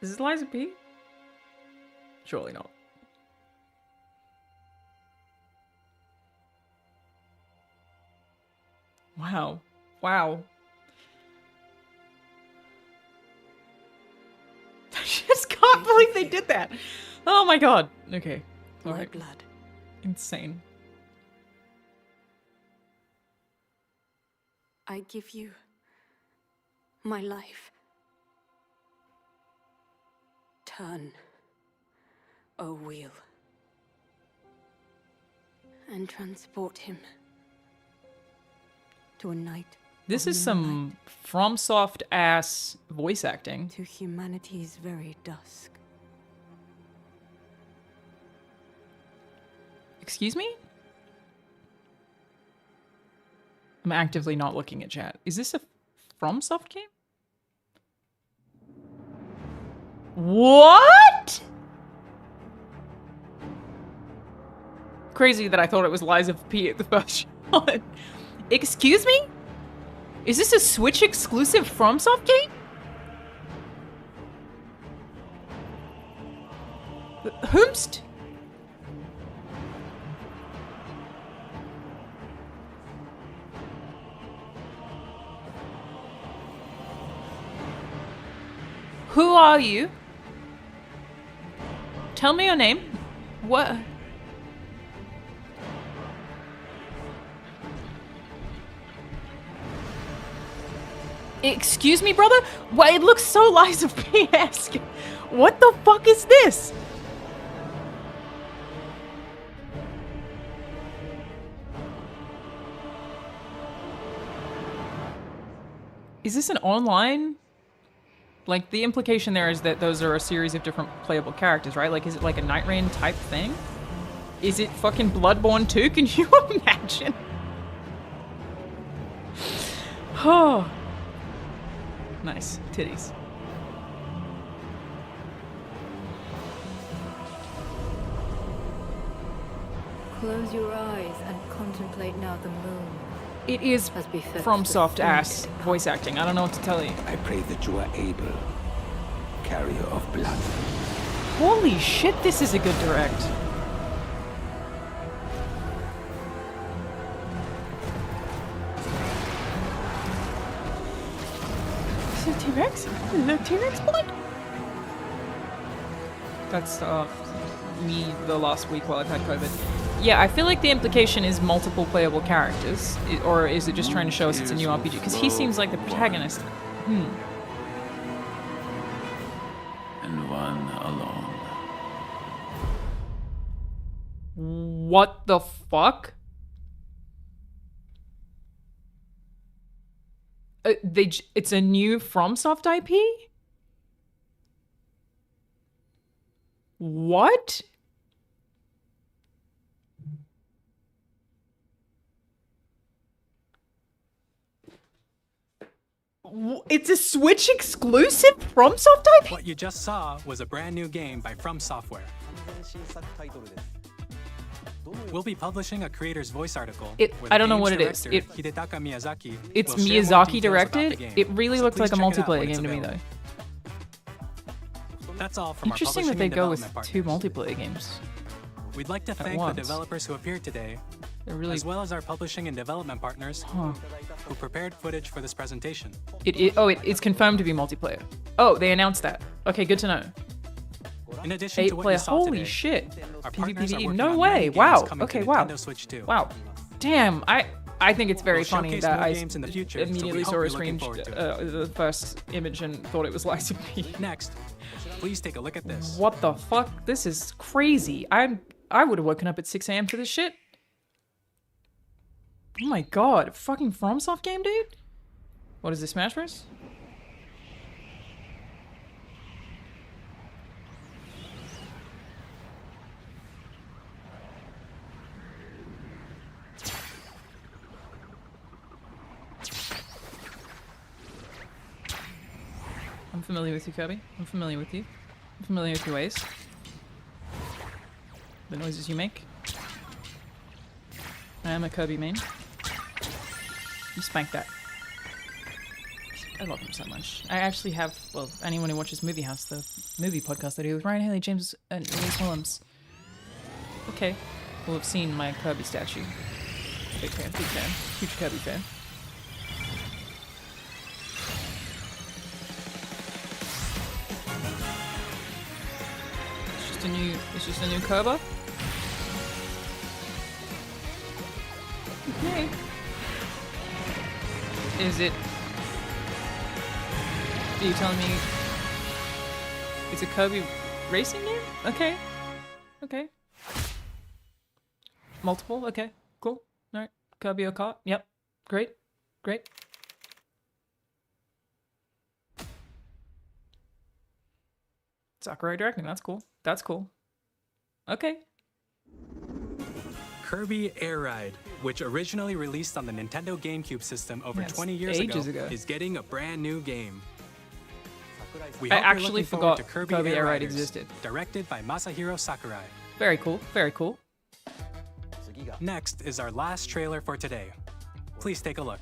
Is this Liza P? Surely not. Wow. Wow. I just can't believe they did that. Oh my god. Okay. All My right. blood. Insane. I give you my life. Turn, O wheel, and transport him to a night. This is some FromSoft ass voice acting. To humanity's very dusk. Excuse me? I'm actively not looking at chat. Is this a FromSoft game? What? Crazy that I thought it was Liza P at the first shot. Excuse me? Is this a Switch exclusive FromSoft game? Whomst? Who are you? Tell me your name. What? Excuse me, brother? Well, it looks so Liza P-esque. What the fuck is this? Is this an online? Like, the implication there is that those are a series of different playable characters, right? Like, is it like a Night Rain type thing? Is it fucking Bloodborne 2? Can you imagine? Oh. Nice. Titties. Close your eyes and contemplate now the moon. It is FromSoft ass voice acting. I don't know what to tell you. I pray that you are able, carrier of blood. Holy shit, this is a good direct. Is it T-Rex? Is it T-Rex blood? That's me the last week while I've had COVID. Yeah, I feel like the implication is multiple playable characters. Or is it just trying to show us it's a new RPG? Because he seems like the protagonist. And one alone. What the fuck? It's a new FromSoft IP? What? It's a Switch exclusive FromSoft IP? What you just saw was a brand new game by FromSoftware. We'll be publishing a creator's voice article. I don't know what it is. Hidetaka Miyazaki. It's will share more Miyazaki details directed. about the game. It really So looked like a please check it out multiplayer when it's game to me available. though. That's all from Interesting our that they publishing go and with development two partners. multiplayer games. We'd like to at thank the once. developers who appeared today, really- as well as our publishing and development partners Huh. who prepared footage for this presentation. It's confirmed to be multiplayer. Oh, they announced that. Okay, good to know. In addition to what you 8-player. saw Holy today, shit. our partners are PvPvE. working No on way. many games Wow. coming Okay, to wow. Nintendo Switch 2. Wow. Damn. I think it's very We'll funny showcase that more I games in the future, so we immediately hope saw a you're looking screen, forward to the first image and thought it was Lysipi. Next, please take a look at this. What the fuck? This is crazy. I would have woken up at 6 a.m. for this shit. Oh my god. Fucking FromSoft game, dude? What is this, Smash Bros? I'm familiar with you, Kirby. I'm familiar with you. I'm familiar with your ways. The noises you make. I am a Kirby main. You spank that. I love him so much. I actually have, well, anyone who watches Movie House, the movie podcast I do with Ryan Haley, James, and Elise Willems. Okay. Will have seen my Kirby statue. Big fan, big fan. Huge Kirby fan. It's just a new Kirby. Okay. Is it? Are you telling me it's a Kirby racing game? Okay. Okay. Multiple? Okay. Cool. Alright. Kirby or Kart? Yep. Great. Great. Sakurai directing. That's cool. That's cool. Okay. Kirby Air Ride, which originally released on the Nintendo GameCube system over Yes, 20 years ages ago. is getting a brand new game. We I hope you're actually looking forward forgot to Kirby Air Ride Riders, existed. Directed by Masahiro Sakurai. Very cool. Very cool. Next is our last trailer for today. Please take a look.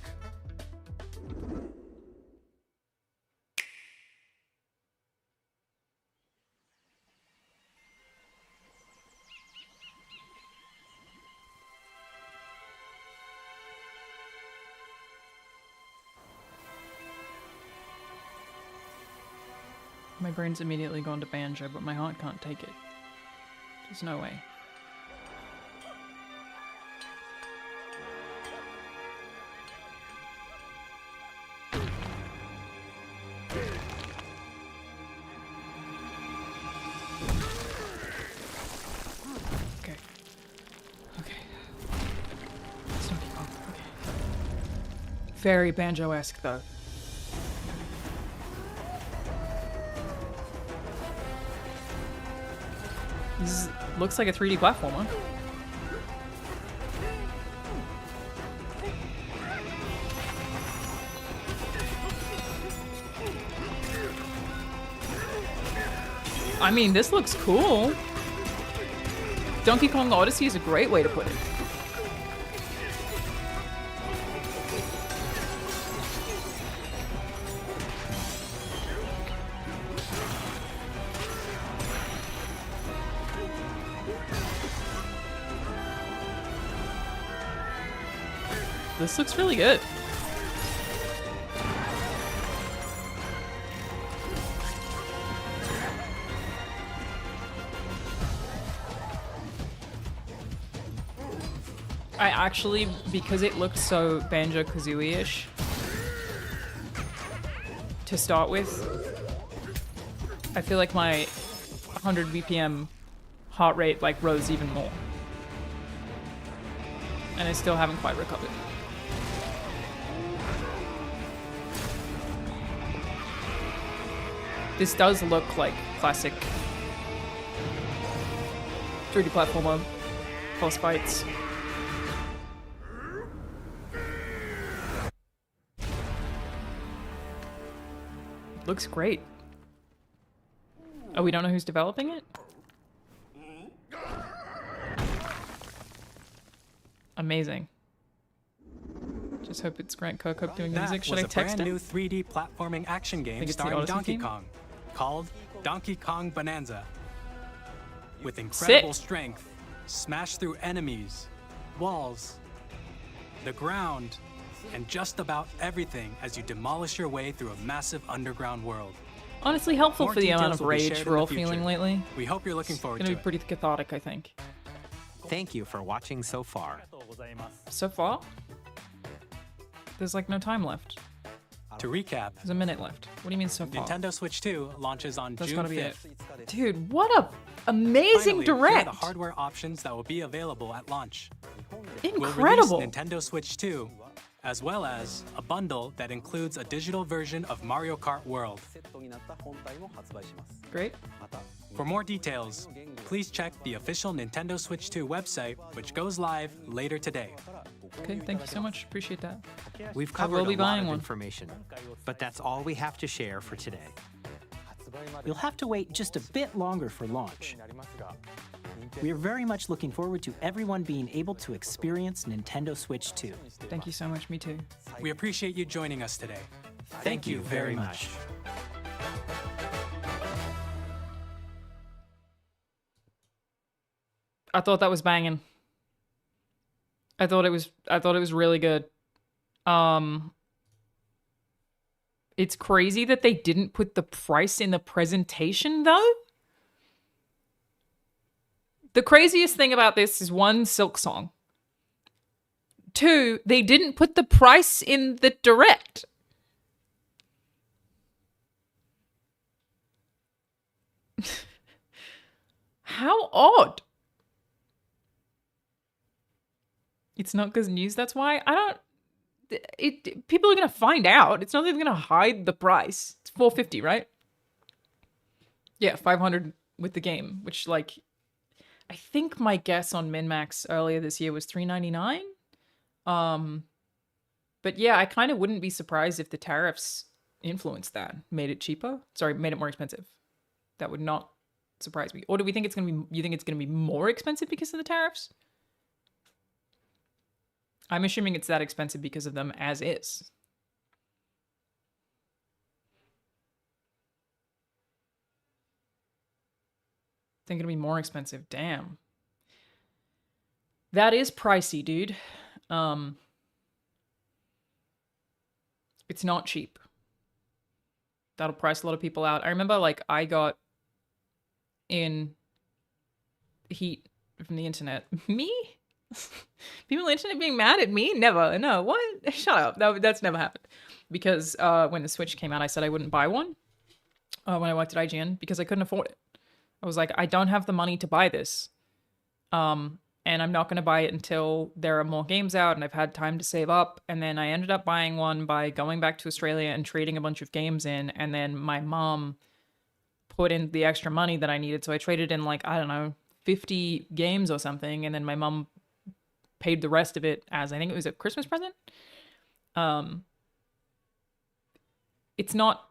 My brain's immediately gone to Banjo, but my heart can't take it. There's no way. Okay. Okay. It's not even. Okay. Very Banjo-esque, though. This looks like a 3D platformer. I mean, this looks cool. Donkey Kong Odyssey is a great way to put it. This looks really good. I actually, because it looked so Banjo-Kazooie-ish to start with, I feel like my 100 BPM heart rate like rose even more. And I still haven't quite recovered. This does look like classic 3D platformer boss fights. Looks great. Oh, we don't know who's developing it? Amazing. Just hope it's Grant Kirkhope doing the music. Should I text him? That was a brand new 3D platforming action game starring Donkey Kong, called Donkey Kong Bonanza. With incredible strength, smash through enemies, walls, the ground, and just about everything as you demolish your way through a massive underground world. Honestly helpful for the amount of rage we're all feeling lately. We hope you're looking forward to it. It's gonna be pretty cathartic, I think. Thank you for watching so far. So far? There's like no time left. To recap, there's a minute left. What do you mean so far? Nintendo Switch 2 launches on June 5th. Dude, what a amazing Finally, direct! Here are the hardware options that will be available at launch. Incredible! We'll release Nintendo Switch 2, as well as a bundle that includes a digital version of Mario Kart World. Great. For more details, please check the official Nintendo Switch 2 website, which goes live later today. Okay, thank you so much. Appreciate that. We've I covered will be a lot buying of one. information, but that's all we have to share for today. You'll have to wait just a bit longer for launch. We are very much looking forward to everyone being able to experience Nintendo Switch 2. Thank you so much. Me too. We appreciate you joining us today. Thank you very much. I thought that was banging. I thought it was really good. It's crazy that they didn't put the price in the presentation though. The craziest thing about this is one, Silk Song. Two, they didn't put the price in the direct. How odd. It's not because news, that's why. People are going to find out. It's not like they're going to hide the price. It's $450, right? Yeah, $500 with the game, which like, I think my guess on MinMax earlier this year was $399. But yeah, I kind of wouldn't be surprised if the tariffs influenced that, made it cheaper. Sorry, made it more expensive. That would not surprise me. Or do we think it's going to be, you think it's going to be more expensive because of the tariffs? I'm assuming it's that expensive because of them as is. Think it'll be more expensive. Damn. That is pricey, dude. It's not cheap. That'll price a lot of people out. I remember like I got in heat from the internet. Me? People on the internet being mad at me? Never. No, what? Shut up. That's never happened. Because when the Switch came out, I said I wouldn't buy one when I worked at IGN because I couldn't afford it. I was like, I don't have the money to buy this. And I'm not going to buy it until there are more games out and I've had time to save up. And then I ended up buying one by going back to Australia and trading a bunch of games in. And then my mom put in the extra money that I needed. So I traded in like, I don't know, 50 games or something. And then my mom paid the rest of it as, I think it was a Christmas present. It's not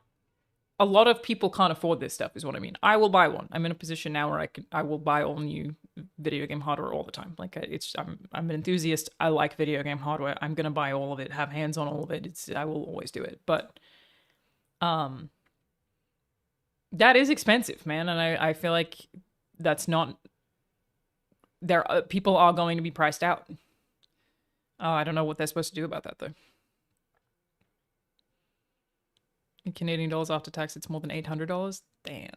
a lot of people can't afford this stuff is what I mean. I will buy one. I'm in a position now where I will buy all new video game hardware all the time. Like I'm an enthusiast. I like video game hardware. I'm going to buy all of it, have hands on all of it. I will always do it. But that is expensive, man, and I feel like that's not people are going to be priced out. I don't know what they're supposed to do about that though. In Canadian dollars after tax, it's more than $800. Damn.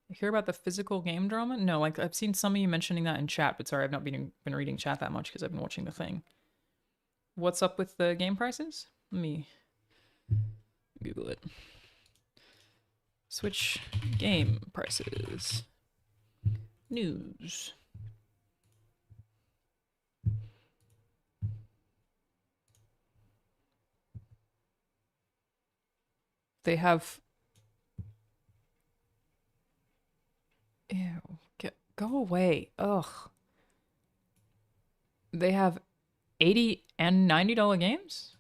You hear about the physical game drama? No, like I've seen some of you mentioning that in chat, but sorry, I've not been reading chat that much because I've been watching the thing. What's up with the game prices? Let me Google it. Switch game prices. News. They have... Ew. Go away. Ugh. They have $80 and $90 games?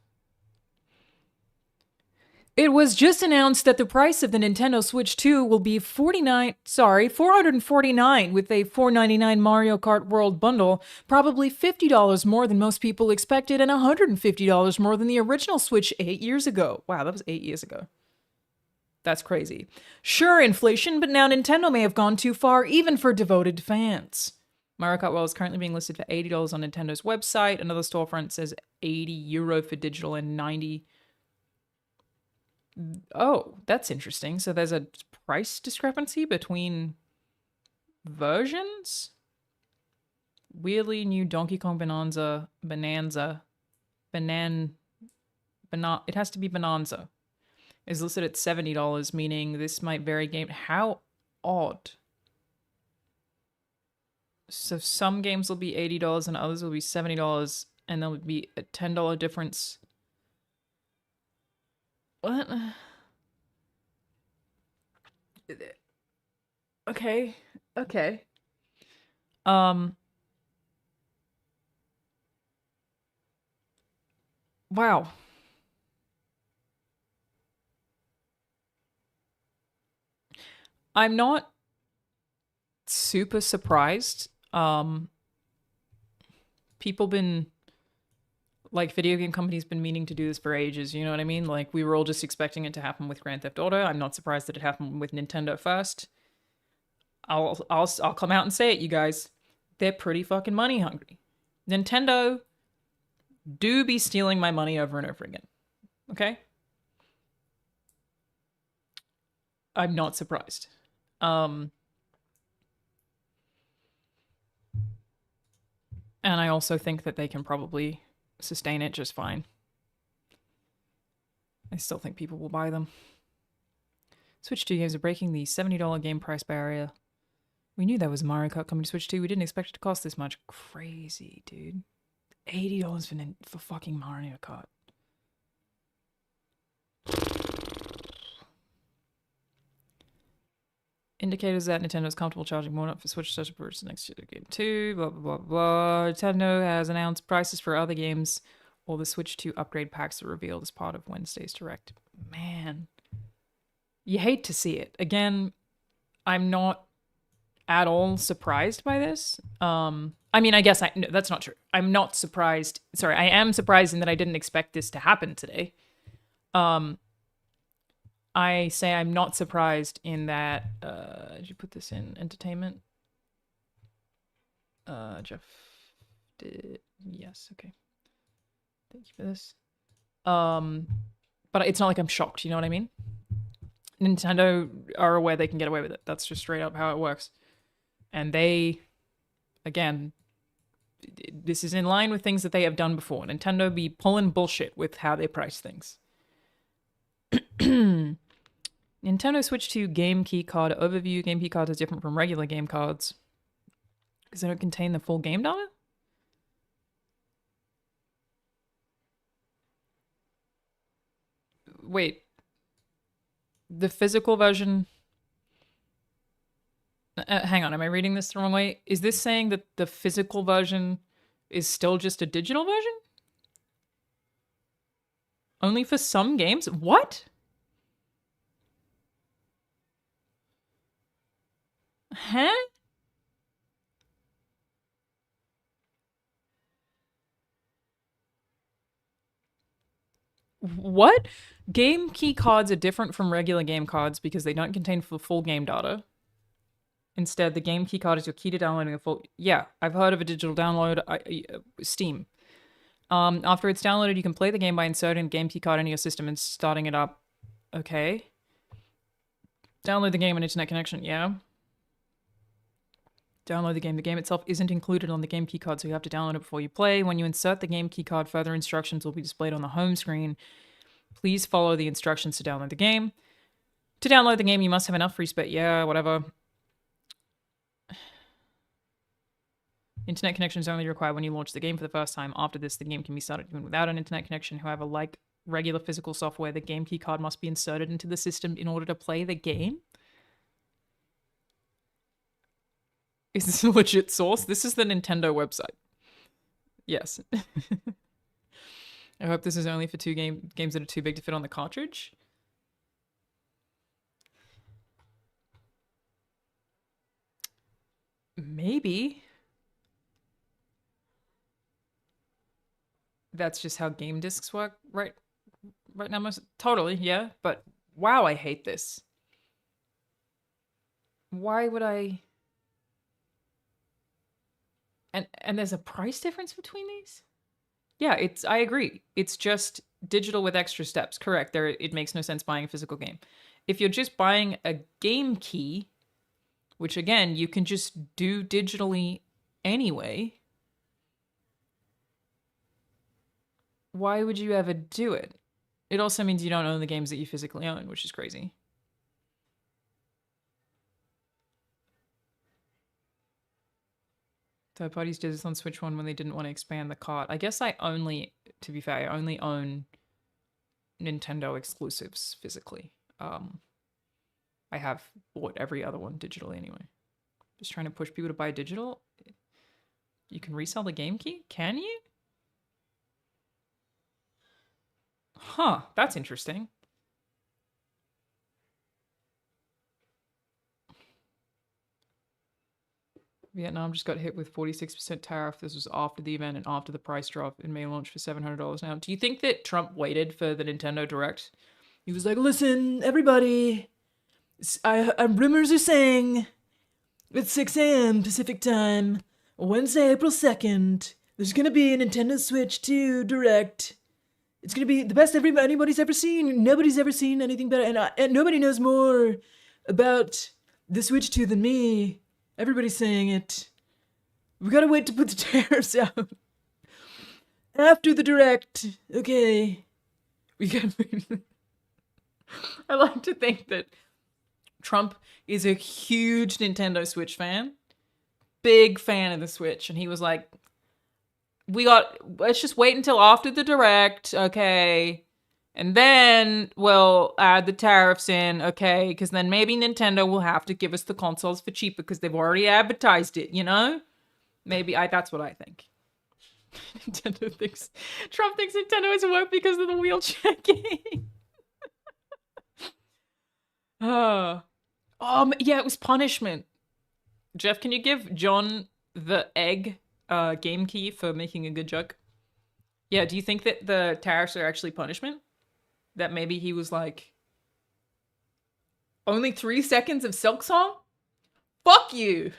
It was just announced that the price of the Nintendo Switch 2 will be $449 with a $499 Mario Kart World bundle, probably $50 more than most people expected and $150 more than the original Switch 8 years ago. Wow, that was 8 years ago. That's crazy. Sure, inflation, but now Nintendo may have gone too far, even for devoted fans. Mario Kart World is currently being listed for $80 on Nintendo's website. Another storefront says €80 for digital and 90. Oh, that's interesting. So there's a price discrepancy between versions? Weirdly new Donkey Kong Bonanza. It has to be Bonanza. Is listed at $70, meaning this might vary game. How odd. So some games will be $80 and others will be $70, and there would be a $10 difference. What? Okay. Wow. I'm not super surprised. People been, like, video game companies been meaning to do this for ages, you know what I mean? Like, we were all just expecting it to happen with Grand Theft Auto. I'm not surprised that it happened with Nintendo first. I'll come out and say it, you guys. They're pretty fucking money hungry. Nintendo do be stealing my money over and over again. Okay? I'm not surprised. And I also think that they can probably sustain it just fine. I still think people will buy them. Switch 2 games are breaking the $70 game price barrier. We knew there was a Mario Kart coming to Switch 2. We didn't expect it to cost this much. Crazy, dude. $80 for fucking Mario Kart. Indicators that Nintendo is comfortable charging more for Switch such a next year game 2, blah, blah, blah, blah. Nintendo has announced prices for other games, or the Switch 2 upgrade packs are revealed as part of Wednesday's Direct. Man. You hate to see it. Again, I'm not at all surprised by this. I mean, I guess no, that's not true. I'm not surprised. Sorry, I am surprised in that I didn't expect this to happen today. I say I'm not surprised in that, did you put this in entertainment? Jeff did, yes, okay. Thank you for this. But it's not like I'm shocked, you know what I mean? Nintendo are aware they can get away with it. That's just straight up how it works. And they, again, this is in line with things that they have done before. Nintendo be pulling bullshit with how they price things. Nintendo Switch 2 game key card overview. Game key cards are different from regular game cards because they don't contain the full game data. Wait, the physical version. Hang on, am I reading this the wrong way? Is this saying that the physical version is still just a digital version? Only for some games? What? Huh? What? Game key cards are different from regular game cards because they don't contain full game data. Instead, the game key card is your key to downloading a full... Yeah, I've heard of a digital download. Steam. After it's downloaded, you can play the game by inserting the game key card into your system and starting it up. Okay. Download the game and internet connection. Yeah. Download the game. The game itself isn't included on the game key card, so you have to download it before you play. When you insert the game key card, further instructions will be displayed on the home screen. Please follow the instructions to download the game. To download the game, you must have enough free space. Yeah, whatever. Internet connection is only required when you launch the game for the first time. After this, the game can be started even without an internet connection. However, like regular physical software, the game key card must be inserted into the system in order to play the game. Is this a legit source? This is the Nintendo website. Yes. I hope this is only for games that are too big to fit on the cartridge. Maybe. That's just how game discs work right now. Totally, yeah. But wow, I hate this. Why would I... And there's a price difference between these? Yeah, I agree. It's just digital with extra steps. Correct. It makes no sense buying a physical game. If you're just buying a game key, which again, you can just do digitally anyway, why would you ever do it? It also means you don't own the games that you physically own, which is crazy. Third parties did this on Switch 1 when they didn't want to expand the cart. I guess to be fair, I only own Nintendo exclusives physically. I have bought every other one digitally anyway. Just trying to push people to buy digital. You can resell the game key? Can you? Huh, that's interesting. Vietnam just got hit with 46% tariff. This was after the event and after the price drop. It may launch for $700 now. Do you think that Trump waited for the Nintendo Direct? He was like, listen, everybody, rumors are saying at 6 a.m. Pacific time, Wednesday, April 2nd, there's going to be a Nintendo Switch 2 Direct. It's going to be the best anybody's ever seen. Nobody's ever seen anything better. And nobody knows more about the Switch 2 than me. Everybody's saying it. We gotta wait to put the tariffs out. After the Direct. Okay. We gotta... I like to think that Trump is a huge Nintendo Switch fan. Big fan of the Switch. And he was like, let's just wait until after the Direct, okay? And then we'll add the tariffs in, okay? Because then maybe Nintendo will have to give us the consoles for cheaper because they've already advertised it, you know? Maybe that's what I think. Trump thinks Nintendo is work because of the wheelchair game. Yeah, it was punishment. Jeff, can you give John the egg game key for making a good joke? Yeah, do you think that the tariffs are actually punishment? That maybe he was like, only 3 seconds of Silk Song? Fuck you!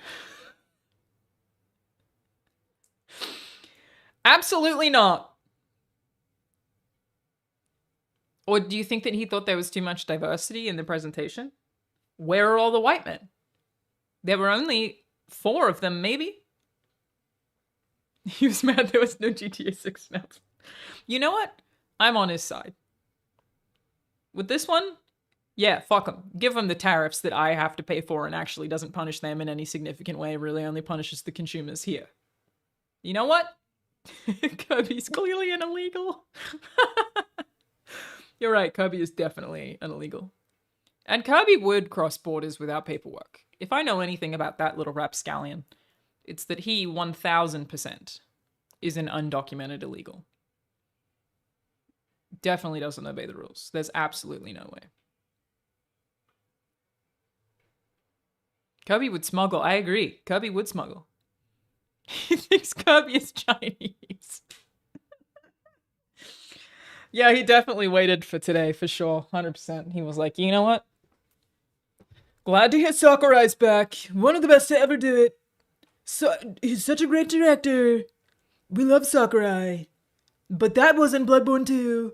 Absolutely not. Or do you think that he thought there was too much diversity in the presentation? Where are all the white men? There were only 4 of them, maybe. He was mad there was no GTA 6 announcement. You know what? I'm on his side. With this one, yeah, fuck them. Give them the tariffs that I have to pay for and actually doesn't punish them in any significant way, really only punishes the consumers here. You know what? Kirby's clearly an illegal. You're right, Kirby is definitely an illegal. And Kirby would cross borders without paperwork. If I know anything about that little rapscallion, it's that he 1000% is an undocumented illegal. Definitely doesn't obey the rules. There's absolutely no way. Kirby would smuggle. I agree. Kirby would smuggle. He thinks Kirby is Chinese. Yeah, he definitely waited for today, for sure. 100%. He was like, you know what? Glad to hear Sakurai's back. One of the best to ever do it. So he's such a great director. We love Sakurai. But that wasn't Bloodborne 2.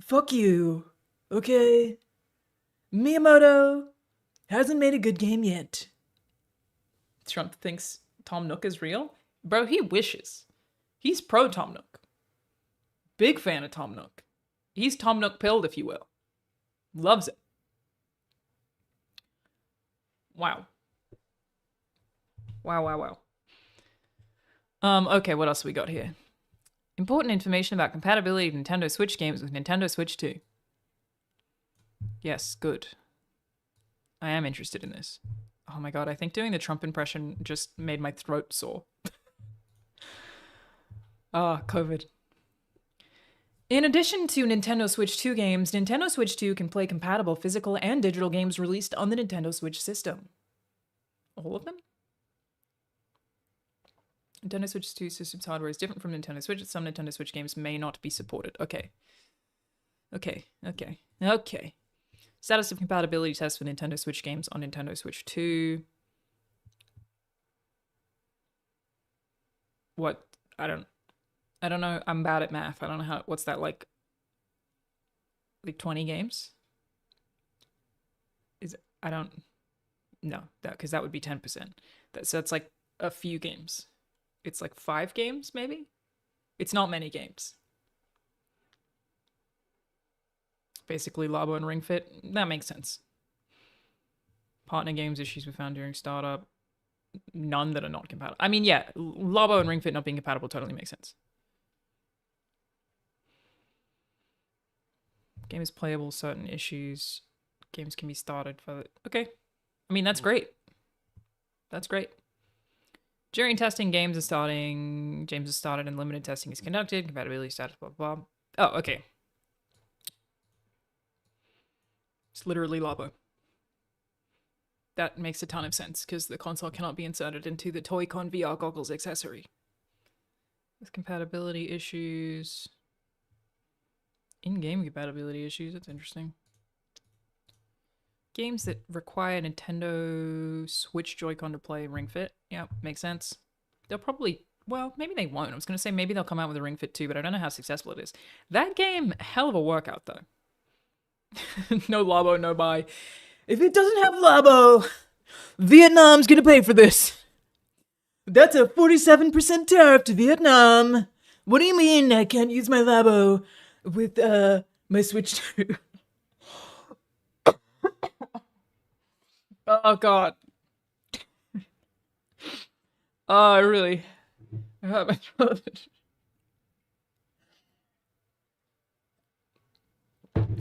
Fuck you. Okay? Miyamoto hasn't made a good game yet. Trump thinks Tom Nook is real? Bro, he wishes. He's pro Tom Nook. Big fan of Tom Nook. He's Tom Nook pilled, if you will. Loves it. Wow. Wow. Okay, what else we got here? Important information about compatibility of Nintendo Switch games with Nintendo Switch 2. Yes, good. I am interested in this. Oh my god, I think doing the Trump impression just made my throat sore. COVID. In addition to Nintendo Switch 2 games, Nintendo Switch 2 can play compatible physical and digital games released on the Nintendo Switch system. All of them? Nintendo Switch 2 system's hardware is different from Nintendo Switch. Some Nintendo Switch games may not be supported. Okay. Status of compatibility test for Nintendo Switch games on Nintendo Switch 2. What? I don't know. I'm bad at math. I don't know what's that, like 20 games? No, because that would be 10%. So it's like a few games. It's like 5 games, maybe? It's not many games. Basically, Labo and Ring Fit. That makes sense. Partner games issues were found during startup. None that are not compatible. I mean, yeah, Labo and Ring Fit not being compatible totally makes sense. Game is playable, certain issues. Games can be started for... Okay. I mean, that's great. That's great. During testing, games are started and limited testing is conducted. Compatibility status, blah, blah, blah. Oh, okay. It's literally Labo. That makes a ton of sense, because the console cannot be inserted into the Toy-Con VR goggles accessory. With compatibility issues... In-game compatibility issues, that's interesting. Games that require Nintendo Switch Joy-Con to play Ring Fit. Yeah, makes sense. They'll probably... Well, maybe they won't. I was going to say maybe they'll come out with a Ring Fit 2, but I don't know how successful it is. That game, hell of a workout, though. No Labo, no buy. If it doesn't have Labo, Vietnam's gonna pay for this. That's a 47% tariff to Vietnam. What do you mean I can't use my Labo with my Switch 2? Oh god. Oh, I really hurt my throat.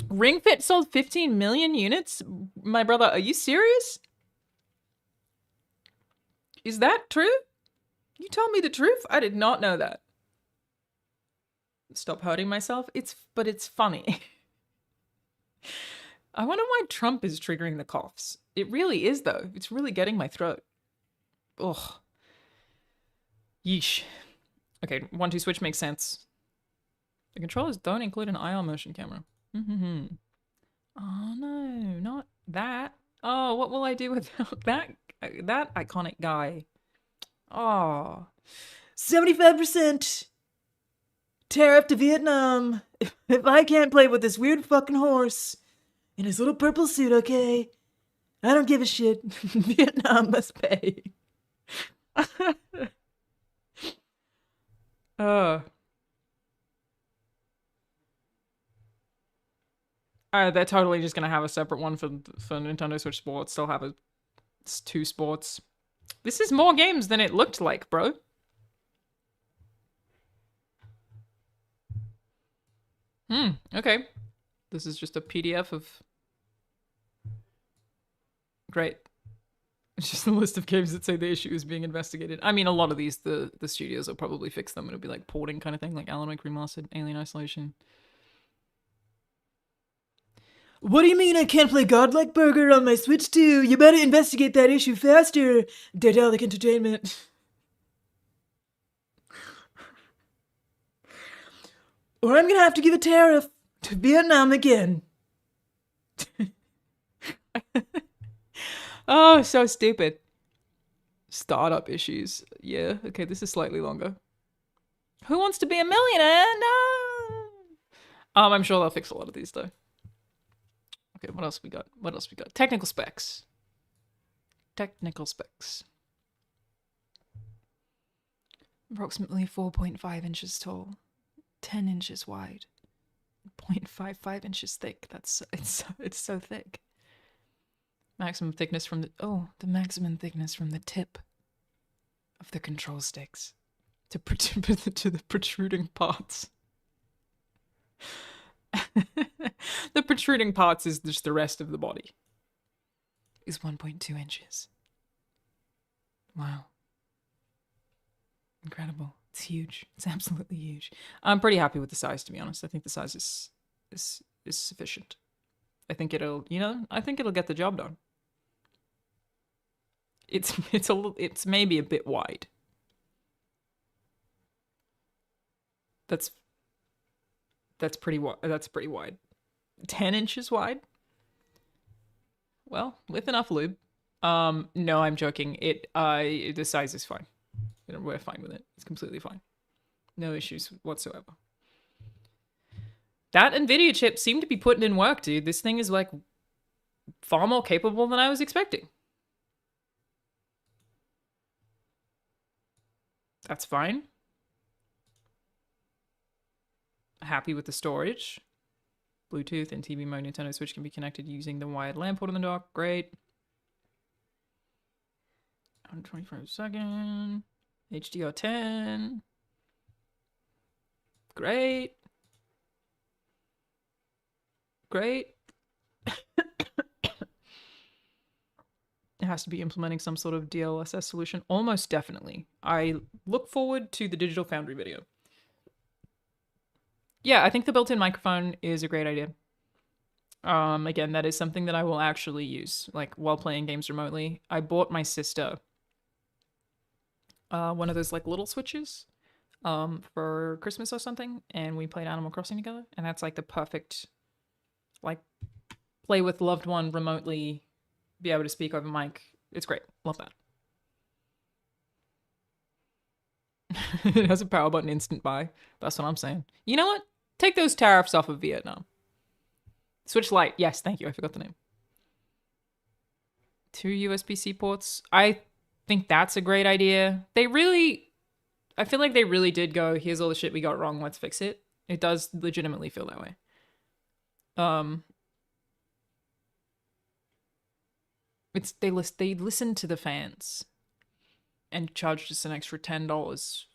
Ring Fit sold 15 million units? My brother, are you serious? Is that true? You tell me the truth? I did not know that. Stop hurting myself. But it's funny. I wonder why Trump is triggering the coughs. It really is, though. It's really getting my throat. Ugh. Yeesh. Okay, 1-2 switch makes sense. The controllers don't include an IR motion camera. Oh no, not that. Oh, what will I do without that iconic guy? Oh, 75% tariff to Vietnam. If I can't play with this weird fucking horse in his little purple suit, okay? I don't give a shit. Vietnam must pay. They're totally just gonna have a separate one for Nintendo Switch Sports. They'll have it's 2 sports. This is more games than it looked like, bro. Okay. This is just a PDF of... Great. It's just a list of games that say the issue is being investigated. I mean, a lot of these, the studios will probably fix them. It'll be like porting kind of thing, like Alan Wake Remastered, Alien Isolation. What do you mean I can't play Godlike Burger on my Switch 2? You better investigate that issue faster, Daedalic Entertainment. Or I'm gonna have to give a tariff to Vietnam again. Oh, so stupid. Startup issues. Yeah, okay, this is slightly longer. Who wants to be a millionaire? No! I'm sure they'll fix a lot of these, though. Okay, what else we got? What else we got? Technical specs. Technical specs. Approximately 4.5 inches tall. 10 inches wide. 0.55 inches thick. It's so thick. Maximum thickness from the maximum thickness from the tip of the control sticks to the protruding parts. The protruding parts is just the rest of the body. Is 1.2 inches. Wow. Incredible. It's huge. It's absolutely huge. I'm pretty happy with the size, to be honest. I think the size is sufficient. I think it'll get the job done. It's maybe a bit wide. That's pretty wide. 10 inches wide? Well, with enough lube. No, I'm joking. The size is fine. We're fine with it. It's completely fine. No issues whatsoever. That NVIDIA chip seemed to be putting in work, dude. This thing is like far more capable than I was expecting. That's fine. Happy with the storage. Bluetooth and TV mode Nintendo Switch can be connected using the wired LAN port on the dock. Great. 120 frames a second. HDR10. Great. Great. It has to be implementing some sort of DLSS solution. Almost definitely. I look forward to the Digital Foundry video. Yeah, I think the built-in microphone is a great idea. Again, that is something that I will actually use, like, while playing games remotely. I bought my sister one of those, like, little switches for Christmas or something, and we played Animal Crossing together, and that's, like, the perfect, like, play with loved one remotely, be able to speak over mic. It's great. Love that. It has a power button instant buy. That's what I'm saying. You know what? Take those tariffs off of Vietnam. Switch Lite. Yes, thank you. I forgot the name. 2 USB-C ports. I think that's a great idea. I feel like they really did go, here's all the shit we got wrong, let's fix it. It does legitimately feel that way. They listened to the fans and charged us an extra $10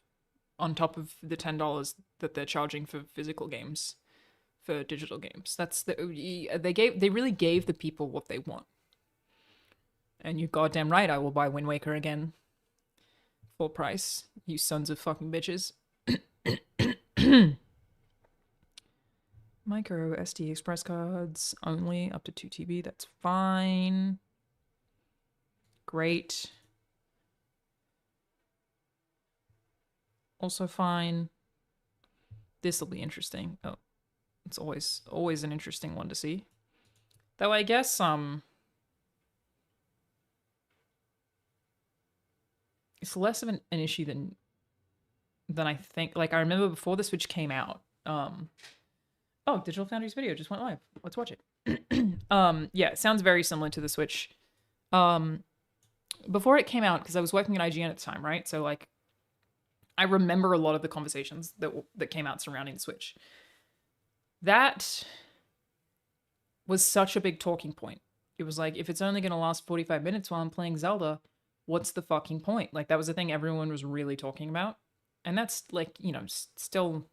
on top of the $10 that they're charging for physical games, for digital games. They really gave the people what they want. And you're goddamn right, I will buy Wind Waker again. Full price, you sons of fucking bitches. Micro SD express cards only, up to 2 TB, that's fine. Great. Also fine. This will be interesting. Oh, it's always an interesting one to see. Though I guess it's less of an issue than I think. Like, I remember before the Switch came out. Oh, Digital Foundry's video just went live. Let's watch it. Yeah, it sounds very similar to the Switch. Before it came out, because I was working at IGN at the time, right? So, like, I remember a lot of the conversations that came out surrounding the Switch. That was such a big talking point. It was like, if it's only going to last 45 minutes while I'm playing Zelda, what's the fucking point? Like, that was the thing everyone was really talking about. And that's, like, you know, still...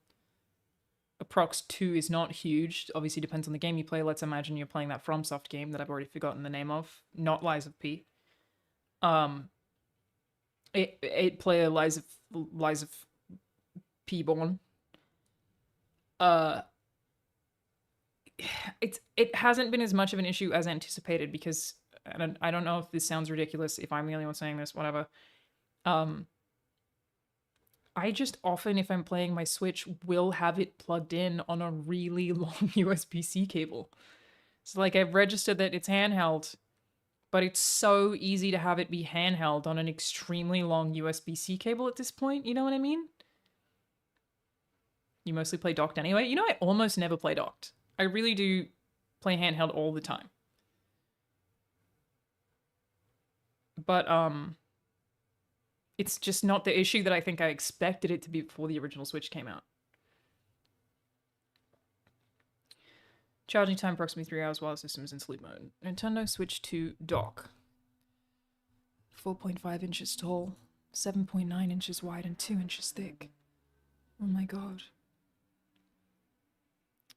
Approx 2 is not huge. Obviously depends on the game you play. Let's imagine you're playing that FromSoft game that I've already forgotten the name of. Not Lies of P. 8-player Lies of P-born. it hasn't been as much of an issue as anticipated because I don't know if this sounds ridiculous, if I'm the only one saying this, whatever. I just often, if I'm playing my Switch, will have it plugged in on a really long USB-C cable. So like I've registered that it's handheld, but it's so easy to have it be handheld on an extremely long USB-C cable at this point, you know what I mean? You mostly play docked anyway. You know, I almost never play docked. I really do play handheld all the time. But, it's just not the issue that I think I expected it to be before the original Switch came out. Charging time approximately 3 hours while the system is in sleep mode. Nintendo Switch 2 dock. 4.5 inches tall, 7.9 inches wide, and 2 inches thick. Oh my god.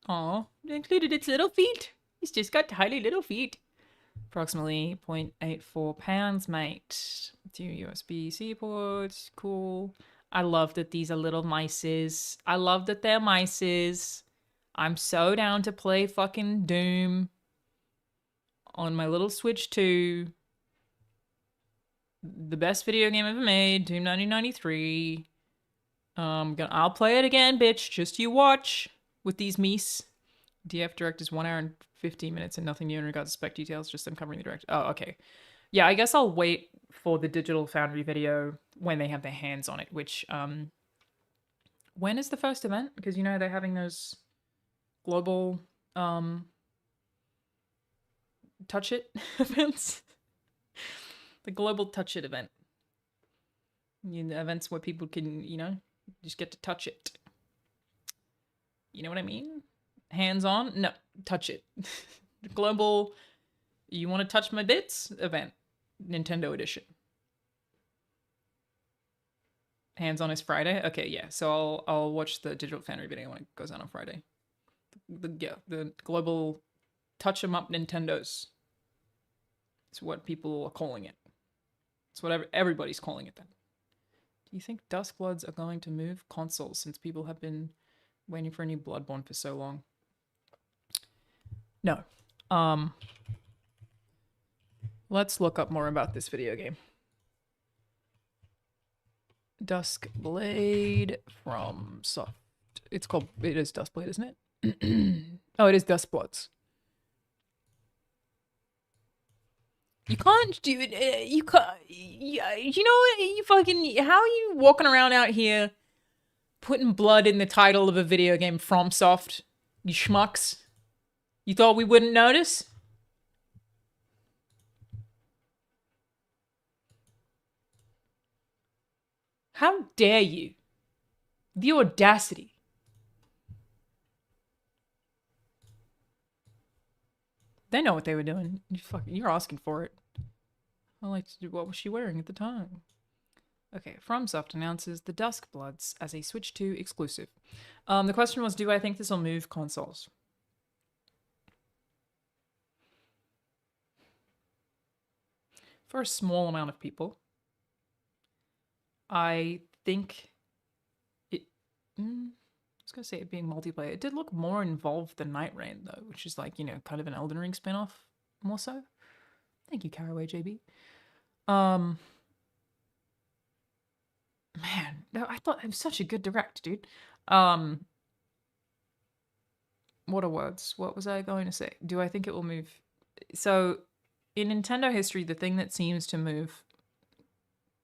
Aw, it included its little feet. It's just got tiny little feet. Approximately 0.84 pounds, mate. 2 USB-C ports. Cool. I love that these are little mices. I love that they're mices. I'm so down to play fucking Doom on my little Switch 2. The best video game ever made, Doom 1993. I'll play it again, bitch. Just you watch with these meese. DF Direct is 1 hour and 15 minutes and nothing new in regards to spec details, just them covering the Direct. Oh, okay. Yeah, I guess I'll wait for the Digital Foundry video when they have their hands on it, which, when is the first event? Because, you know, they're having those global, Touch It events. The global Touch It event. You know, events where people can, you know, just get to touch it. You know what I mean? Hands on? No, touch it. The global, you want to touch my bits? Event. Nintendo edition. Hands on is Friday? Okay, yeah. So I'll watch the Digital Foundry video when it goes out on Friday. The global touch 'em up Nintendos. It's what people are calling it. It's what everybody's calling it then. Do you think Dusk Bloods are going to move consoles since people have been waiting for a new Bloodborne for so long? No. Let's look up more about this video game. Dusk Blade from Soft. It is Dusk Blade, isn't it? Oh, it is Dusk Bloods. You can't do it. You can't. You know what? You fucking. How are you walking around out here putting blood in the title of a video game FromSoft? You schmucks. You thought we wouldn't notice? How dare you? The audacity. They know what they were doing. You're asking for it. I like to do. What was she wearing at the time? Okay, FromSoft announces the Dusk Bloods as a Switch 2 exclusive. The question was, do I think this will move consoles? For a small amount of people, I think it... I was going to say it being multiplayer. It did look more involved than Night Rain, though, which is like, you know, kind of an Elden Ring spin-off, more so. Thank you, Caraway JB. Man, I thought it was such a good direct, dude. What are words? What was I going to say? Do I think it will move? So, in Nintendo history, the thing that seems to move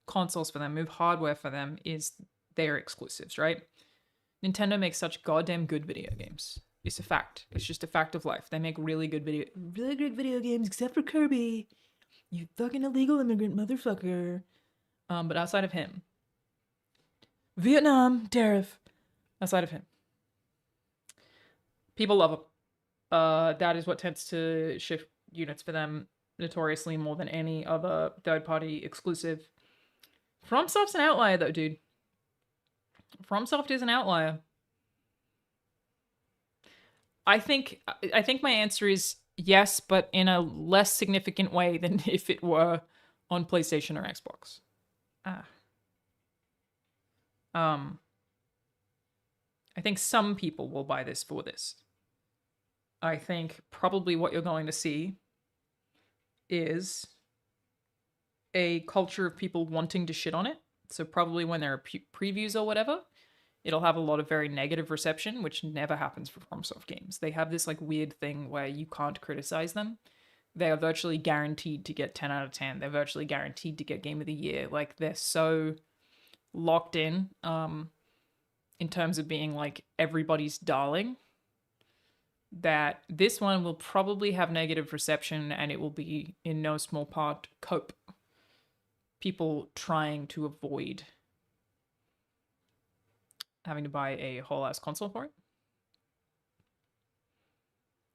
consoles for them, move hardware for them, is their exclusives, right? Nintendo makes such goddamn good video games. It's a fact. It's just a fact of life. They make really good video games, except for Kirby. You fucking illegal immigrant motherfucker. But outside of him, Vietnam, tariff. Outside of him, people love him. That is what tends to shift units for them notoriously more than any other third-party exclusive. FromSoft's an outlier, though, dude. FromSoft is an outlier. I think my answer is yes, but in a less significant way than if it were on PlayStation or Xbox. I think some people will buy this for this. I think probably what you're going to see is a culture of people wanting to shit on it. So probably when there are previews or whatever, it'll have a lot of very negative reception, which never happens for FromSoft games. They have this like weird thing where you can't criticize them. They are virtually guaranteed to get 10 out of 10. They're virtually guaranteed to get Game of the Year. Like, they're so locked in terms of being like everybody's darling, that this one will probably have negative reception, and it will be in no small part cope. People trying to avoid having to buy a whole ass console for it.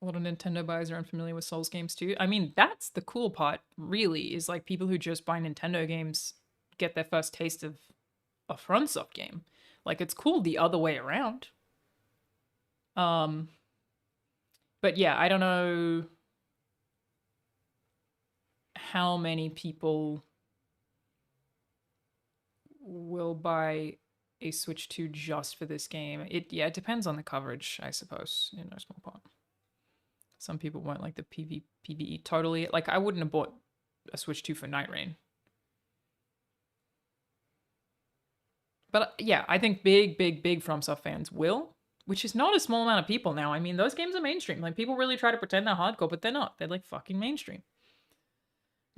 A lot of Nintendo buyers are unfamiliar with Souls games too. I mean, that's the cool part, really, is like people who just buy Nintendo games get their first taste of a FromSoft game. Like, it's cool the other way around. But yeah, I don't know how many people will buy a Switch 2 just for this game. It depends on the coverage, I suppose, in no small part. Some people won't like the PvE totally. Like, I wouldn't have bought a Switch 2 for Night Rain. But yeah, I think big FromSoft fans will, which is not a small amount of people now. I mean, those games are mainstream. Like, people really try to pretend they're hardcore, but they're not. They're like fucking mainstream.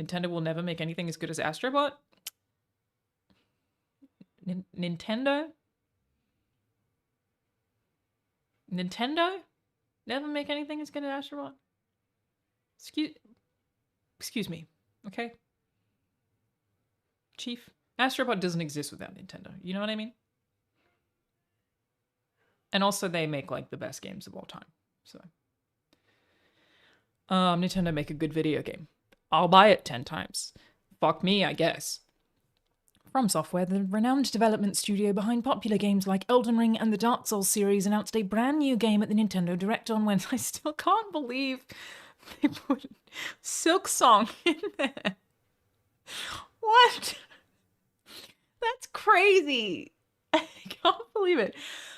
Nintendo will never make anything as good as Astrobot. Nintendo never make anything as good as Astrobot. Excuse me, okay? Chief, Astrobot doesn't exist without Nintendo. You know what I mean? And also, they make like the best games of all time. So, Nintendo make a good video game. I'll buy it 10 times. Fuck me, I guess. FromSoftware, the renowned development studio behind popular games like Elden Ring and the Dark Souls series, announced a brand new game at the Nintendo Direct on Wednesday. I still can't believe they put Silk Song in there. What? That's crazy. I can't believe it.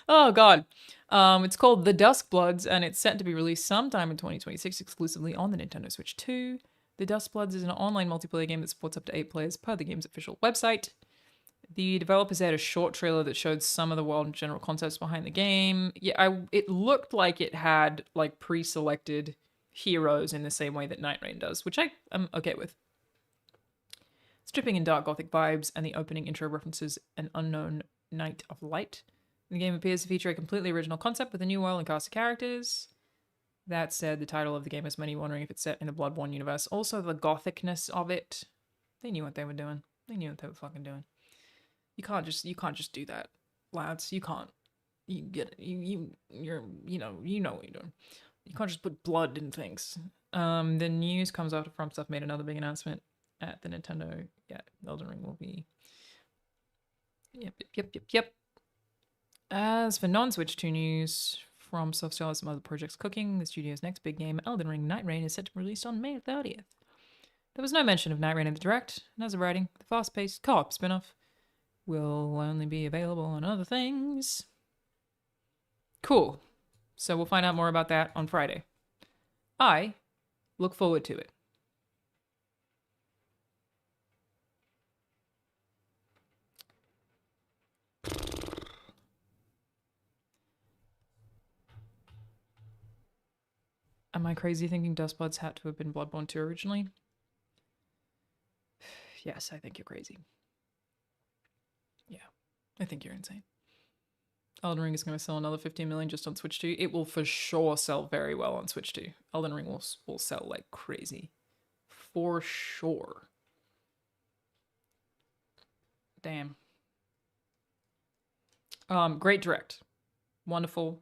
Oh, God. It's called The Dusk Bloods, and it's set to be released sometime in 2026 exclusively on the Nintendo Switch 2. The Dusk Bloods is an online multiplayer game that supports up to 8 players per the game's official website. The developers had a short trailer that showed some of the world and general concepts behind the game. Yeah, it looked like it had like pre-selected heroes in the same way that Night Rain does, which I'm okay with. Stripping in dark gothic vibes, and the opening intro references an unknown Night of Light. The game appears to feature a completely original concept with a new world and cast of characters. That said, the title of the game has many wondering if it's set in the Bloodborne universe. Also, the gothicness of it. They knew what they were doing. They knew what they were fucking doing. You can't just do that, lads. You can't. You get it. You know what you're doing. You can't just put blood in things. The news comes after FromSoft made another big announcement at the Nintendo. Yeah, Elden Ring will be. Yep. As for non-Switch 2 news, FromSoft still has some other projects cooking. The studio's next big game, Elden Ring Night Rain, is set to be released on May 30th. There was no mention of Night Rain in the Direct, and as of writing, the fast-paced co-op spin-off will only be available on other things. Cool. So we'll find out more about that on Friday. I look forward to it. Am I crazy thinking Dusk Bloods had to have been Bloodborne 2 originally? Yes, I think you're crazy. Yeah, I think you're insane. Elden Ring is going to sell another 15 million just on Switch 2. It will for sure sell very well on Switch 2. Elden Ring will sell like crazy. For sure. Damn. Great Direct. Wonderful.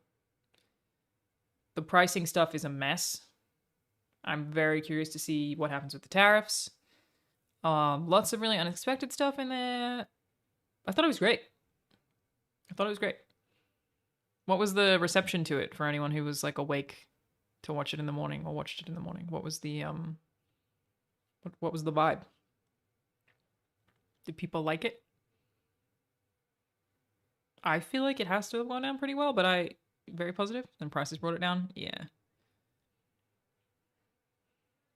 The pricing stuff is a mess. I'm very curious to see what happens with the tariffs. Lots of really unexpected stuff in there. I thought it was great. What was the reception to it for anyone who was like awake to watch it in the morning or watched it in the morning? What was the what was the vibe? Did people like it? I feel like it has to have gone down pretty well, but very positive. And prices brought it down. Yeah.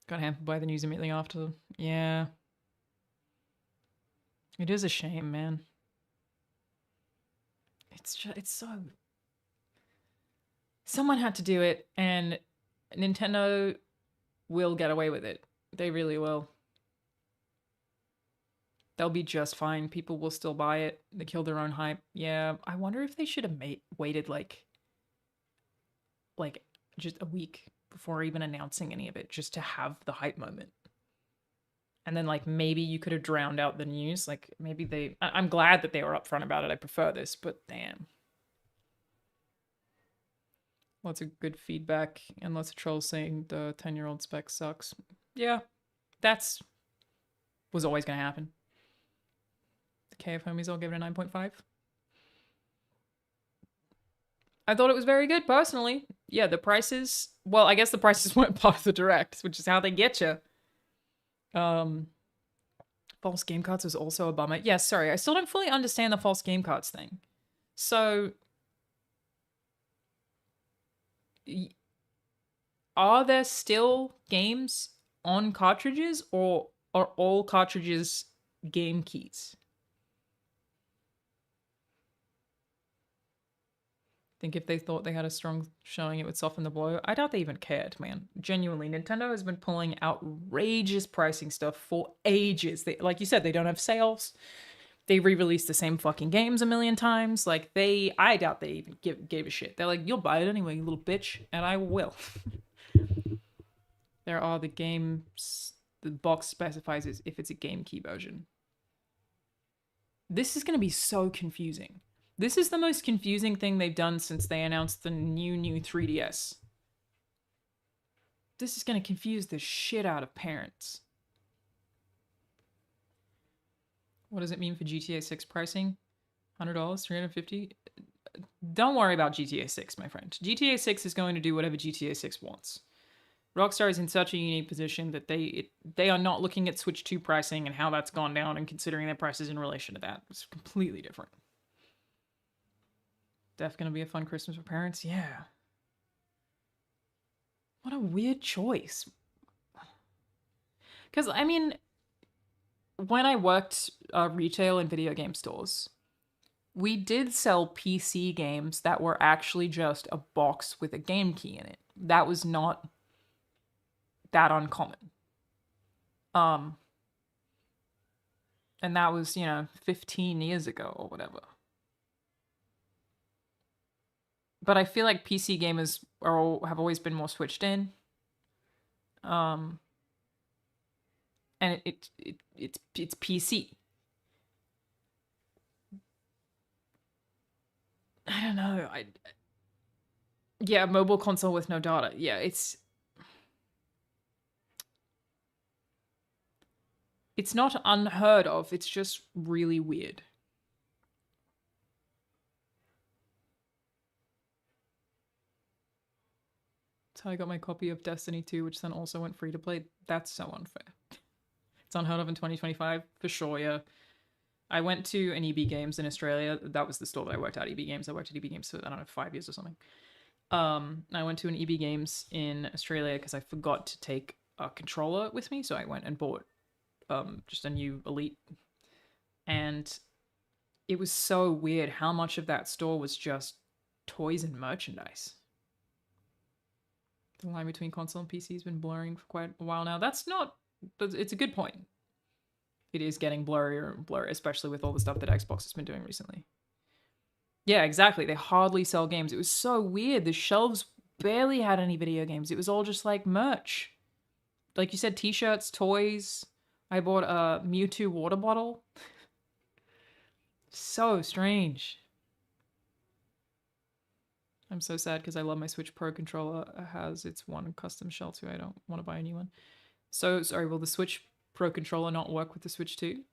Got hampered by the news immediately after. Yeah. It is a shame, man. It's so... Someone had to do it, and Nintendo will get away with it. They really will. They'll be just fine. People will still buy it. They kill their own hype. Yeah, I wonder if they should have waited like just a week before even announcing any of it, just to have the hype moment. And then like maybe you could have drowned out the news. Like maybe I'm glad that they were upfront about it. I prefer this, but damn. Lots of good feedback and lots of trolls saying the 10-year-old spec sucks. Yeah, was always going to happen. The KF homies all give it a 9.5. I thought it was very good, personally. Yeah, the prices... Well, I guess the prices weren't part of the direct, which is how they get you. False game cards was also a bummer. Yeah, sorry, I still don't fully understand the false game cards thing. So... Are there still games on cartridges, or are all cartridges game keys? I think if they thought they had a strong showing, it would soften the blow. I doubt they even cared, man. Genuinely, Nintendo has been pulling outrageous pricing stuff for ages. Like you said, they don't have sales. They re-release the same fucking games a million times. Like, I doubt they even gave a shit. They're like, you'll buy it anyway, you little bitch. And I will. There are the games... The box specifies if it's a game key version. This is going to be so confusing. This is the most confusing thing they've done since they announced the new 3DS. This is going to confuse the shit out of parents. What does it mean for GTA 6 pricing? $100? $350? Don't worry about GTA 6, my friend. GTA 6 is going to do whatever GTA 6 wants. Rockstar is in such a unique position that they are not looking at Switch 2 pricing and how that's gone down and considering their prices in relation to that. It's completely different. Def gonna be a fun Christmas for parents? Yeah. What a weird choice. Because, I mean... When I worked retail and video game stores, we did sell PC games that were actually just a box with a game key in it. That was not that uncommon. And that was, 15 years ago or whatever. But I feel like PC gamers have always been more switched in. And it's PC. I don't know. Yeah, mobile console with no data. Yeah, it's not unheard of. It's just really weird. That's how I got my copy of Destiny 2, which then also went free to play. That's so unfair. It's unheard of in 2025, for sure, yeah. I went to an EB Games in Australia. That was the store that I worked at, EB Games. I worked at EB Games for, I don't know, 5 years or something. I went to an EB Games in Australia because I forgot to take a controller with me, so I went and bought just a new Elite. And it was so weird how much of that store was just toys and merchandise. The line between console and PC has been blurring for quite a while now. It's a good point. It is getting blurrier and blurrier, especially with all the stuff that Xbox has been doing recently. Yeah, exactly. They hardly sell games. It was so weird. The shelves barely had any video games. It was all just like merch. Like you said, t-shirts, toys. I bought a Mewtwo water bottle. So strange. I'm so sad because I love my Switch Pro controller. It has its one custom shell too. I don't want to buy a new one. So, sorry, will the Switch Pro controller not work with the Switch 2?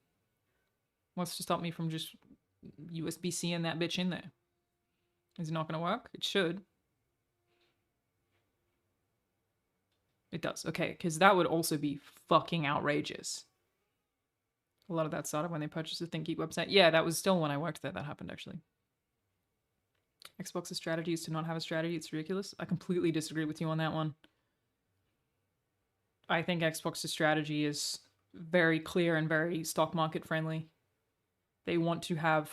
What's to stop me from just USB-C-ing that bitch in there? Is it not going to work? It should. It does. Okay, because that would also be fucking outrageous. A lot of that started when they purchased the ThinkGeek website. Yeah, that was still when I worked there. That happened, actually. Xbox's strategy is to not have a strategy. It's ridiculous. I completely disagree with you on that one. I think Xbox's strategy is very clear and very stock market friendly. They want to have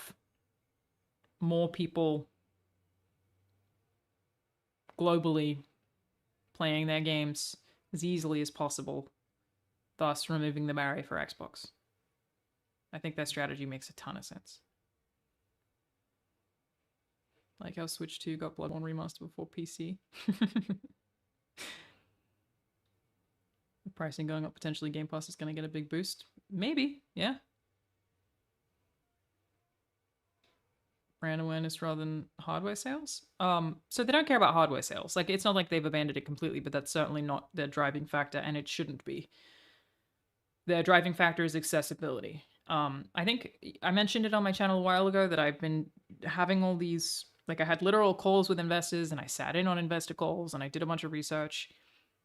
more people globally playing their games as easily as possible, thus removing the barrier for Xbox. I think that strategy makes a ton of sense. Like how Switch 2 got Bloodborne Remastered before PC. The pricing going up, potentially Game Pass is going to get a big boost. Maybe, yeah. Brand awareness rather than hardware sales. So they don't care about hardware sales. Like, it's not like they've abandoned it completely, but that's certainly not their driving factor, and it shouldn't be. Their driving factor is accessibility. I think I mentioned it on my channel a while ago that I've been having all these, like, I had literal calls with investors, and I sat in on investor calls, and I did a bunch of research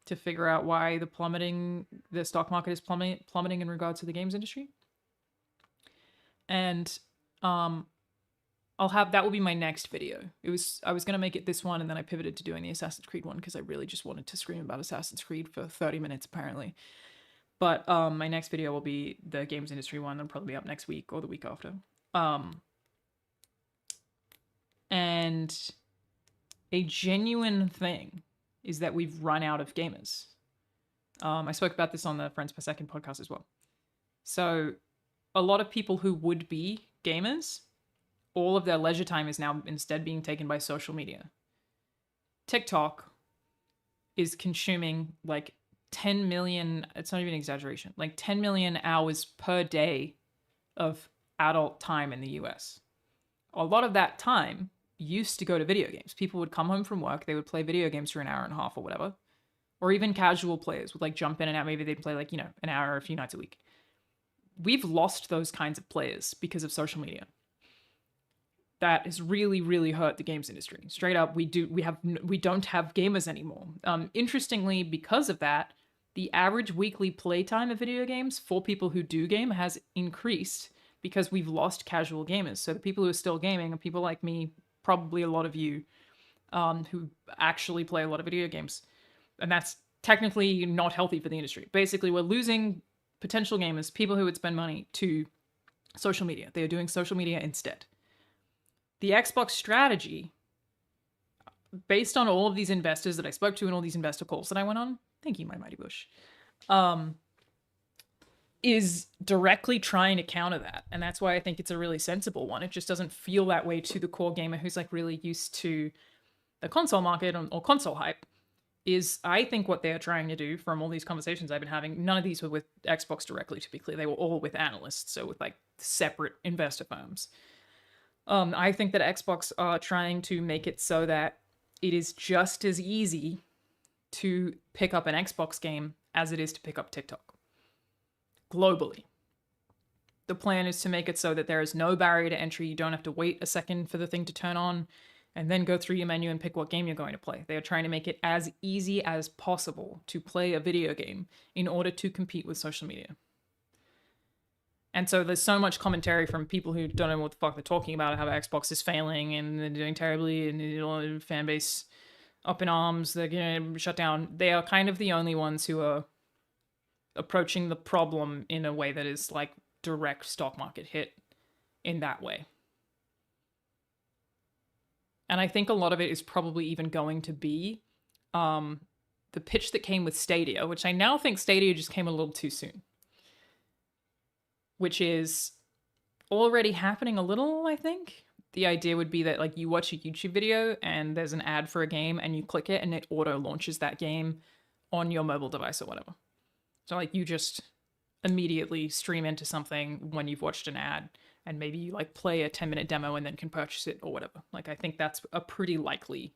to figure out why the stock market is plummeting in regards to the games industry. And that will be my next video. I was gonna make it this one, and then I pivoted to doing the Assassin's Creed one because I really just wanted to scream about Assassin's Creed for 30 minutes apparently. But my next video will be the games industry one. That'll probably be up next week or the week after. And a genuine thing is that we've run out of gamers. I spoke about this on the Friends Per Second podcast as well. So a lot of people who would be gamers, all of their leisure time is now instead being taken by social media. TikTok is consuming like 10 million, it's not even an exaggeration, like 10 million hours per day of adult time in the US. A lot of that time used to go to video games. People would come home from work, they would play video games for an hour and a half or whatever. Or even casual players would like jump in and out. Maybe they'd play like, an hour or a few nights a week. We've lost those kinds of players because of social media. That has really, really hurt the games industry. Straight up, we don't have gamers anymore. Interestingly, because of that, the average weekly playtime of video games for people who do game has increased because we've lost casual gamers. So the people who are still gaming are people like me, probably a lot of you, who actually play a lot of video games. And that's technically not healthy for the industry. Basically, we're losing potential gamers, people who would spend money, to social media. They are doing social media instead. The Xbox strategy, based on all of these investors that I spoke to and all these investor calls that I went on, thank you, my mighty bush, is directly trying to counter that. And that's why I think it's a really sensible one. It just doesn't feel that way to the core gamer who's like really used to the console market or console hype. Is I think what they're trying to do, from all these conversations I've been having, none of these were with Xbox directly, to be clear. They were all with analysts, so with like separate investor firms. I think that Xbox are trying to make it so that it is just as easy to pick up an Xbox game as it is to pick up TikTok. Globally. The plan is to make it so that there is no barrier to entry. You don't have to wait a second for the thing to turn on and then go through your menu and pick what game you're going to play. They are trying to make it as easy as possible to play a video game in order to compete with social media. And so there's so much commentary from people who don't know what the fuck they're talking about, how Xbox is failing and they're doing terribly and fan base up in arms, they're going to shut down. They are kind of the only ones who are approaching the problem in a way that is like direct stock market hit in that way. And I think a lot of it is probably even going to be the pitch that came with Stadia, which I now think Stadia just came a little too soon. Which is already happening a little, I think. The idea would be that like you watch a YouTube video and there's an ad for a game and you click it and it auto launches that game on your mobile device or whatever. So like you just immediately stream into something when you've watched an ad, and maybe you like play a 10-minute demo and then can purchase it or whatever. Like I think that's a pretty likely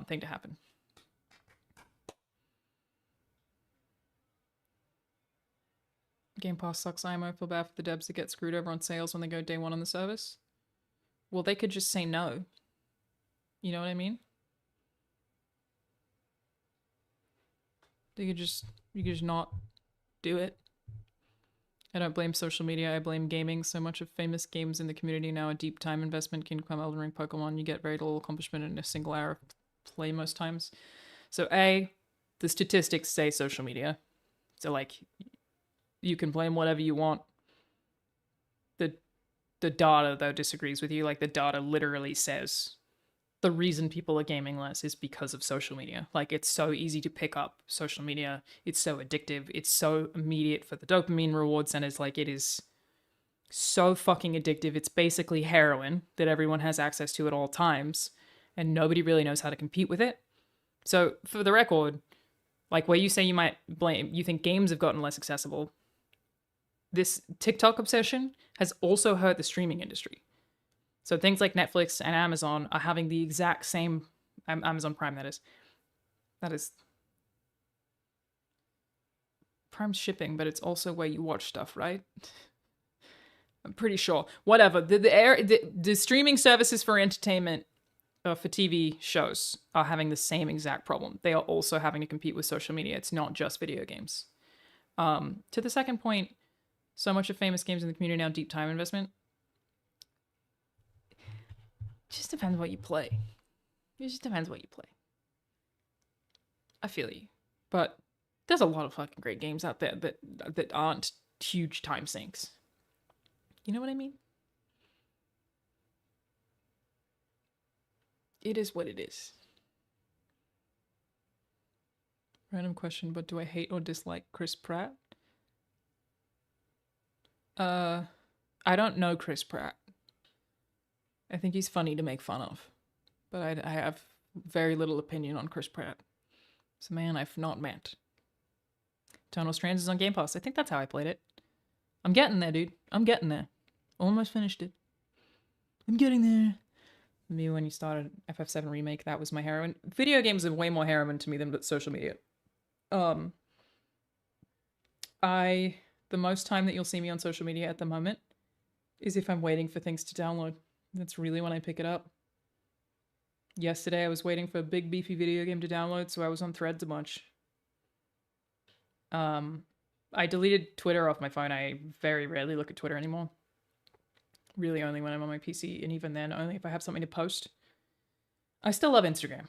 thing to happen. Game Pass sucks. I feel bad for the devs that get screwed over on sales when they go day one on the service. Well, they could just say no. You know what I mean? You could just not do it. I don't blame social media, I blame gaming. So much of famous games in the community now a deep time investment. Kingdom Come, Elden Ring, Pokemon, you get very little accomplishment in a single hour of play most times. So A, The statistics say social media. So, like, you can blame whatever you want. The data, though, disagrees with you. Like, the data literally says the reason people are gaming less is because of social media. Like, it's so easy to pick up social media. It's so addictive. It's so immediate for the dopamine reward centers. Like, it is so fucking addictive. It's basically heroin that everyone has access to at all times, and nobody really knows how to compete with it. So, for the record, like, where you say you think games have gotten less accessible, this TikTok obsession has also hurt the streaming industry. So things like Netflix and Amazon are having the exact same, Amazon Prime, that is Prime's shipping, but it's also where you watch stuff, right? I'm pretty sure. Whatever. The streaming services for entertainment, for TV shows, are having the same exact problem. They are also having to compete with social media. It's not just video games. To the second point, so much of famous games in the community now deep time investment. It just depends what you play. It just depends what you play. I feel you. But there's a lot of fucking great games out there that aren't huge time sinks. You know what I mean? It is what it is. Random question, but do I hate or dislike Chris Pratt? I don't know Chris Pratt. I think he's funny to make fun of. But I have very little opinion on Chris Pratt. It's a man I've not met. Eternal Strands is on Game Pass. I think that's how I played it. I'm getting there, dude. I'm getting there. Almost finished it. I'm getting there. Me, when you started FF7 Remake, that was my heroin. Video games are way more heroin to me than social media. The most time that you'll see me on social media at the moment is if I'm waiting for things to download. That's really when I pick it up. Yesterday, I was waiting for a big beefy video game to download, so I was on Threads a bunch. I deleted Twitter off my phone. I very rarely look at Twitter anymore. Really only when I'm on my PC, and even then, only if I have something to post. I still love Instagram.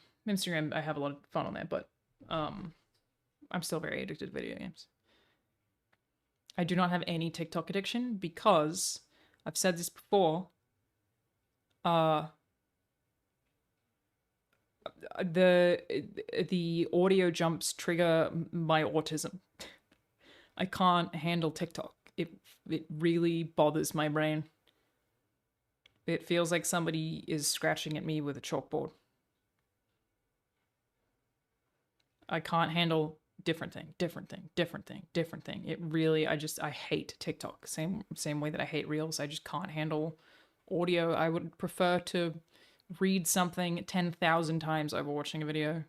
I have a lot of fun on there, but I'm still very addicted to video games. I do not have any TikTok addiction because, I've said this before, the audio jumps trigger my autism. I can't handle TikTok. It really bothers my brain. It feels like somebody is scratching at me with a chalkboard. I can't handle different thing. It really, I hate TikTok. Same way that I hate Reels. I just can't handle audio. I would prefer to read something 10,000 times over watching a video.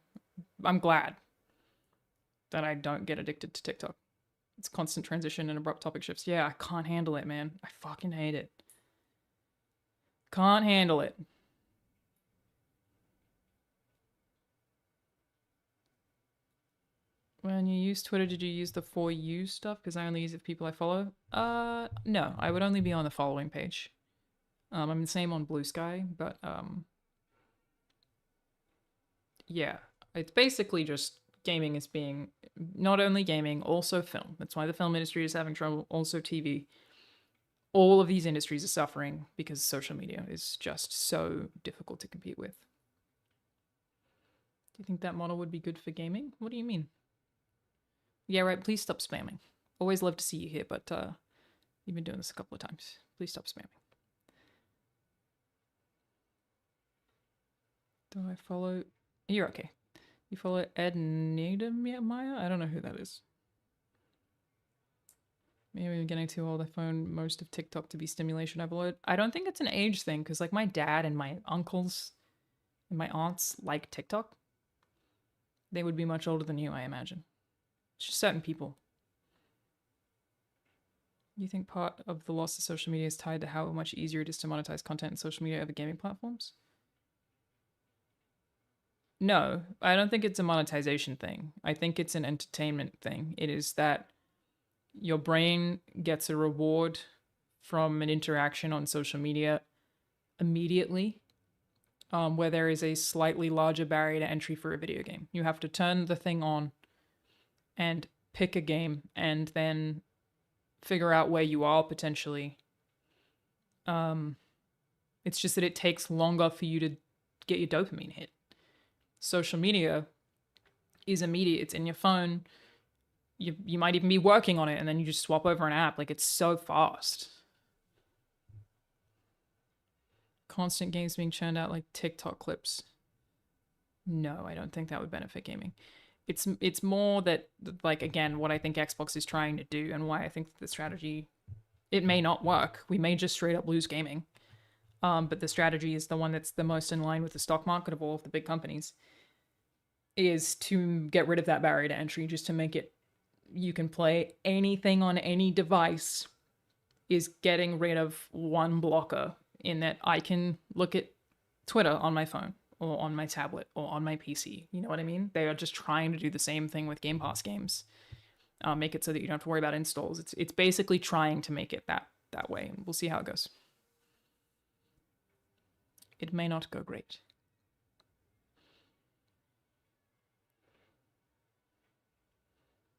I'm glad that I don't get addicted to TikTok. It's constant transition and abrupt topic shifts. Yeah, I can't handle it, man. I fucking hate it. Can't handle it. When you use Twitter, did you use the For You stuff? Because I only use it for people I follow. No, I would only be on the following page. I'm the same on Blue Sky, but yeah, it's basically just gaming as being not only gaming, also film. That's why the film industry is having trouble. Also TV. All of these industries are suffering because social media is just so difficult to compete with. Do you think that model would be good for gaming? What do you mean? Yeah, right. Please stop spamming. Always love to see you here, but you've been doing this a couple of times. Please stop spamming. Do I follow? You're okay. You follow Ed Niedermeyer? I don't know who that is. Maybe I'm getting too old. I found most of TikTok to be stimulation overload. I don't think it's an age thing, because like my dad and my uncles and my aunts like TikTok. They would be much older than you, I imagine. It's just certain people. You think part of the loss of social media is tied to how much easier it is to monetize content in social media over gaming platforms? No, I don't think it's a monetization thing. I think it's an entertainment thing. It is that your brain gets a reward from an interaction on social media immediately, where there is a slightly larger barrier to entry for a video game. You have to turn the thing on and pick a game and then figure out where you are potentially. It's just that it takes longer for you to get your dopamine hit. Social media is immediate. It's in your phone. You might even be working on it and then you just swap over an app. Like, it's so fast. Constant games being churned out like TikTok clips. No, I don't think that would benefit gaming. It's more that, like, again, what I think Xbox is trying to do and why I think the strategy, it may not work. We may just straight up lose gaming. But the strategy is the one that's the most in line with the stock market of all of the big companies, is to get rid of that barrier to entry, just to make it, you can play anything on any device, is getting rid of one blocker in that I can look at Twitter on my phone or on my tablet or on my PC. You know what I mean? They are just trying to do the same thing with Game Pass games. Make it so that you don't have to worry about installs. It's basically trying to make it that way. And we'll see how it goes. It may not go great.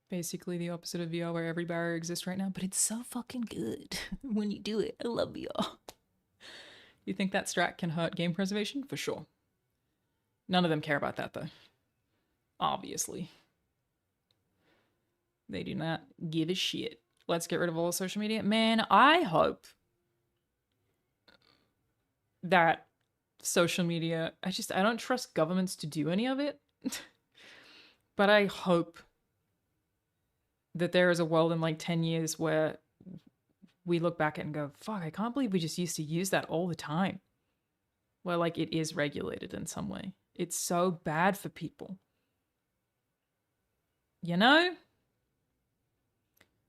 Basically the opposite of VR, where every barrier exists right now, but it's so fucking good when you do it. I love VR. You think that strat can hurt game preservation? For sure. None of them care about that, though. Obviously. They do not give a shit. Let's get rid of all social media. Man, I hope that social media... I don't trust governments to do any of it. But I hope that there is a world in like 10 years where we look back and go, fuck, I can't believe we just used to use that all the time. Where like it is regulated in some way. It's so bad for people. You know?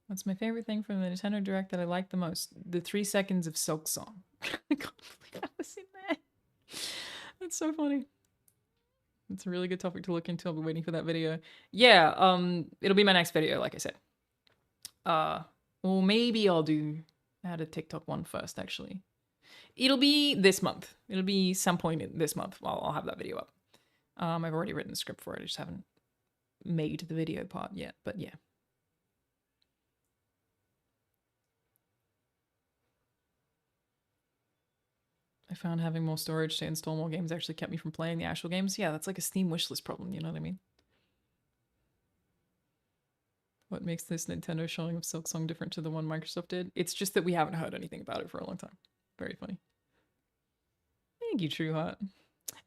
What's my favorite thing from the Nintendo Direct that I like the most? The 3 seconds of Silk Song. I can't believe I was in there. That's so funny. It's a really good topic to look into. I'll be waiting for that video. Yeah, it'll be my next video, like I said. Or maybe I'll add a TikTok one first, actually. It'll be this month. It'll be some point in this month. I'll have that video up. I've already written the script for it. I just haven't made the video part yet, but yeah. I found having more storage to install more games actually kept me from playing the actual games. Yeah, that's like a Steam wishlist problem, you know what I mean? What makes this Nintendo showing of Silk Song different to the one Microsoft did? It's just that we haven't heard anything about it for a long time. Very funny. Thank you, Trueheart.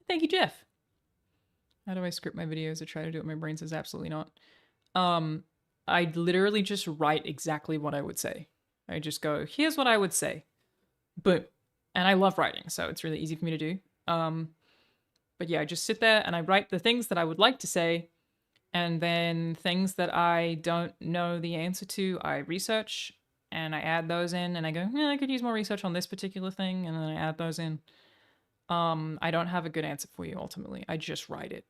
Thank you, Jeff. How do I script my videos or try to do it? My brain says absolutely not. I literally just write exactly what I would say. I just go, here's what I would say. Boom. And I love writing, so it's really easy for me to do. But yeah, I just sit there and I write the things that I would like to say, and then things that I don't know the answer to, I research, and I add those in, and I go, I could use more research on this particular thing, and then I add those in. I don't have a good answer for you, ultimately. I just write it.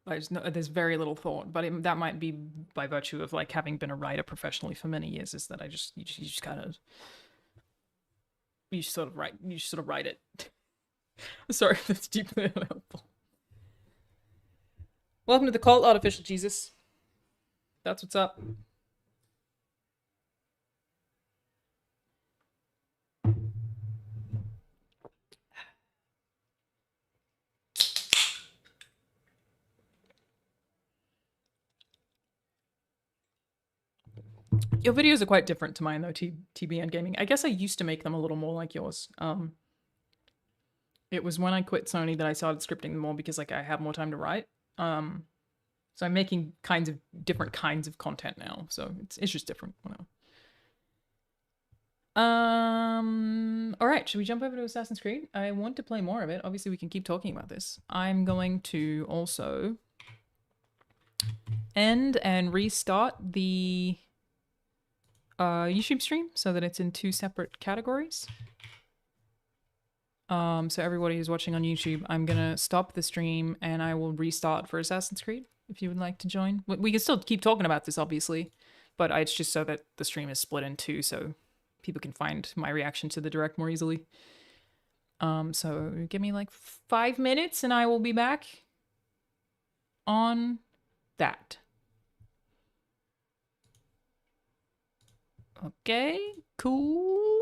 There's very little thought, but that might be by virtue of like having been a writer professionally for many years. Is that you just kind of sort of write it. Sorry if that's deeply unhelpful. Welcome to the cult, Artificial Jesus. That's what's up. Your videos are quite different to mine, though, TBN Gaming. I guess I used to make them a little more like yours. It was when I quit Sony that I started scripting them more because, like, I have more time to write. So I'm making different kinds of content now. So it's just different. All right, should we jump over to Assassin's Creed? I want to play more of it. Obviously, we can keep talking about this. I'm going to also end and restart the YouTube stream so that it's in 2 separate categories. So everybody who's watching on YouTube, I'm gonna stop the stream and I will restart for Assassin's Creed if you would like to join. We can still keep talking about this, obviously, but it's just so that the stream is split in 2 so people can find my reaction to the direct more easily. So give me like 5 minutes and I will be back. on that. Okay, cool.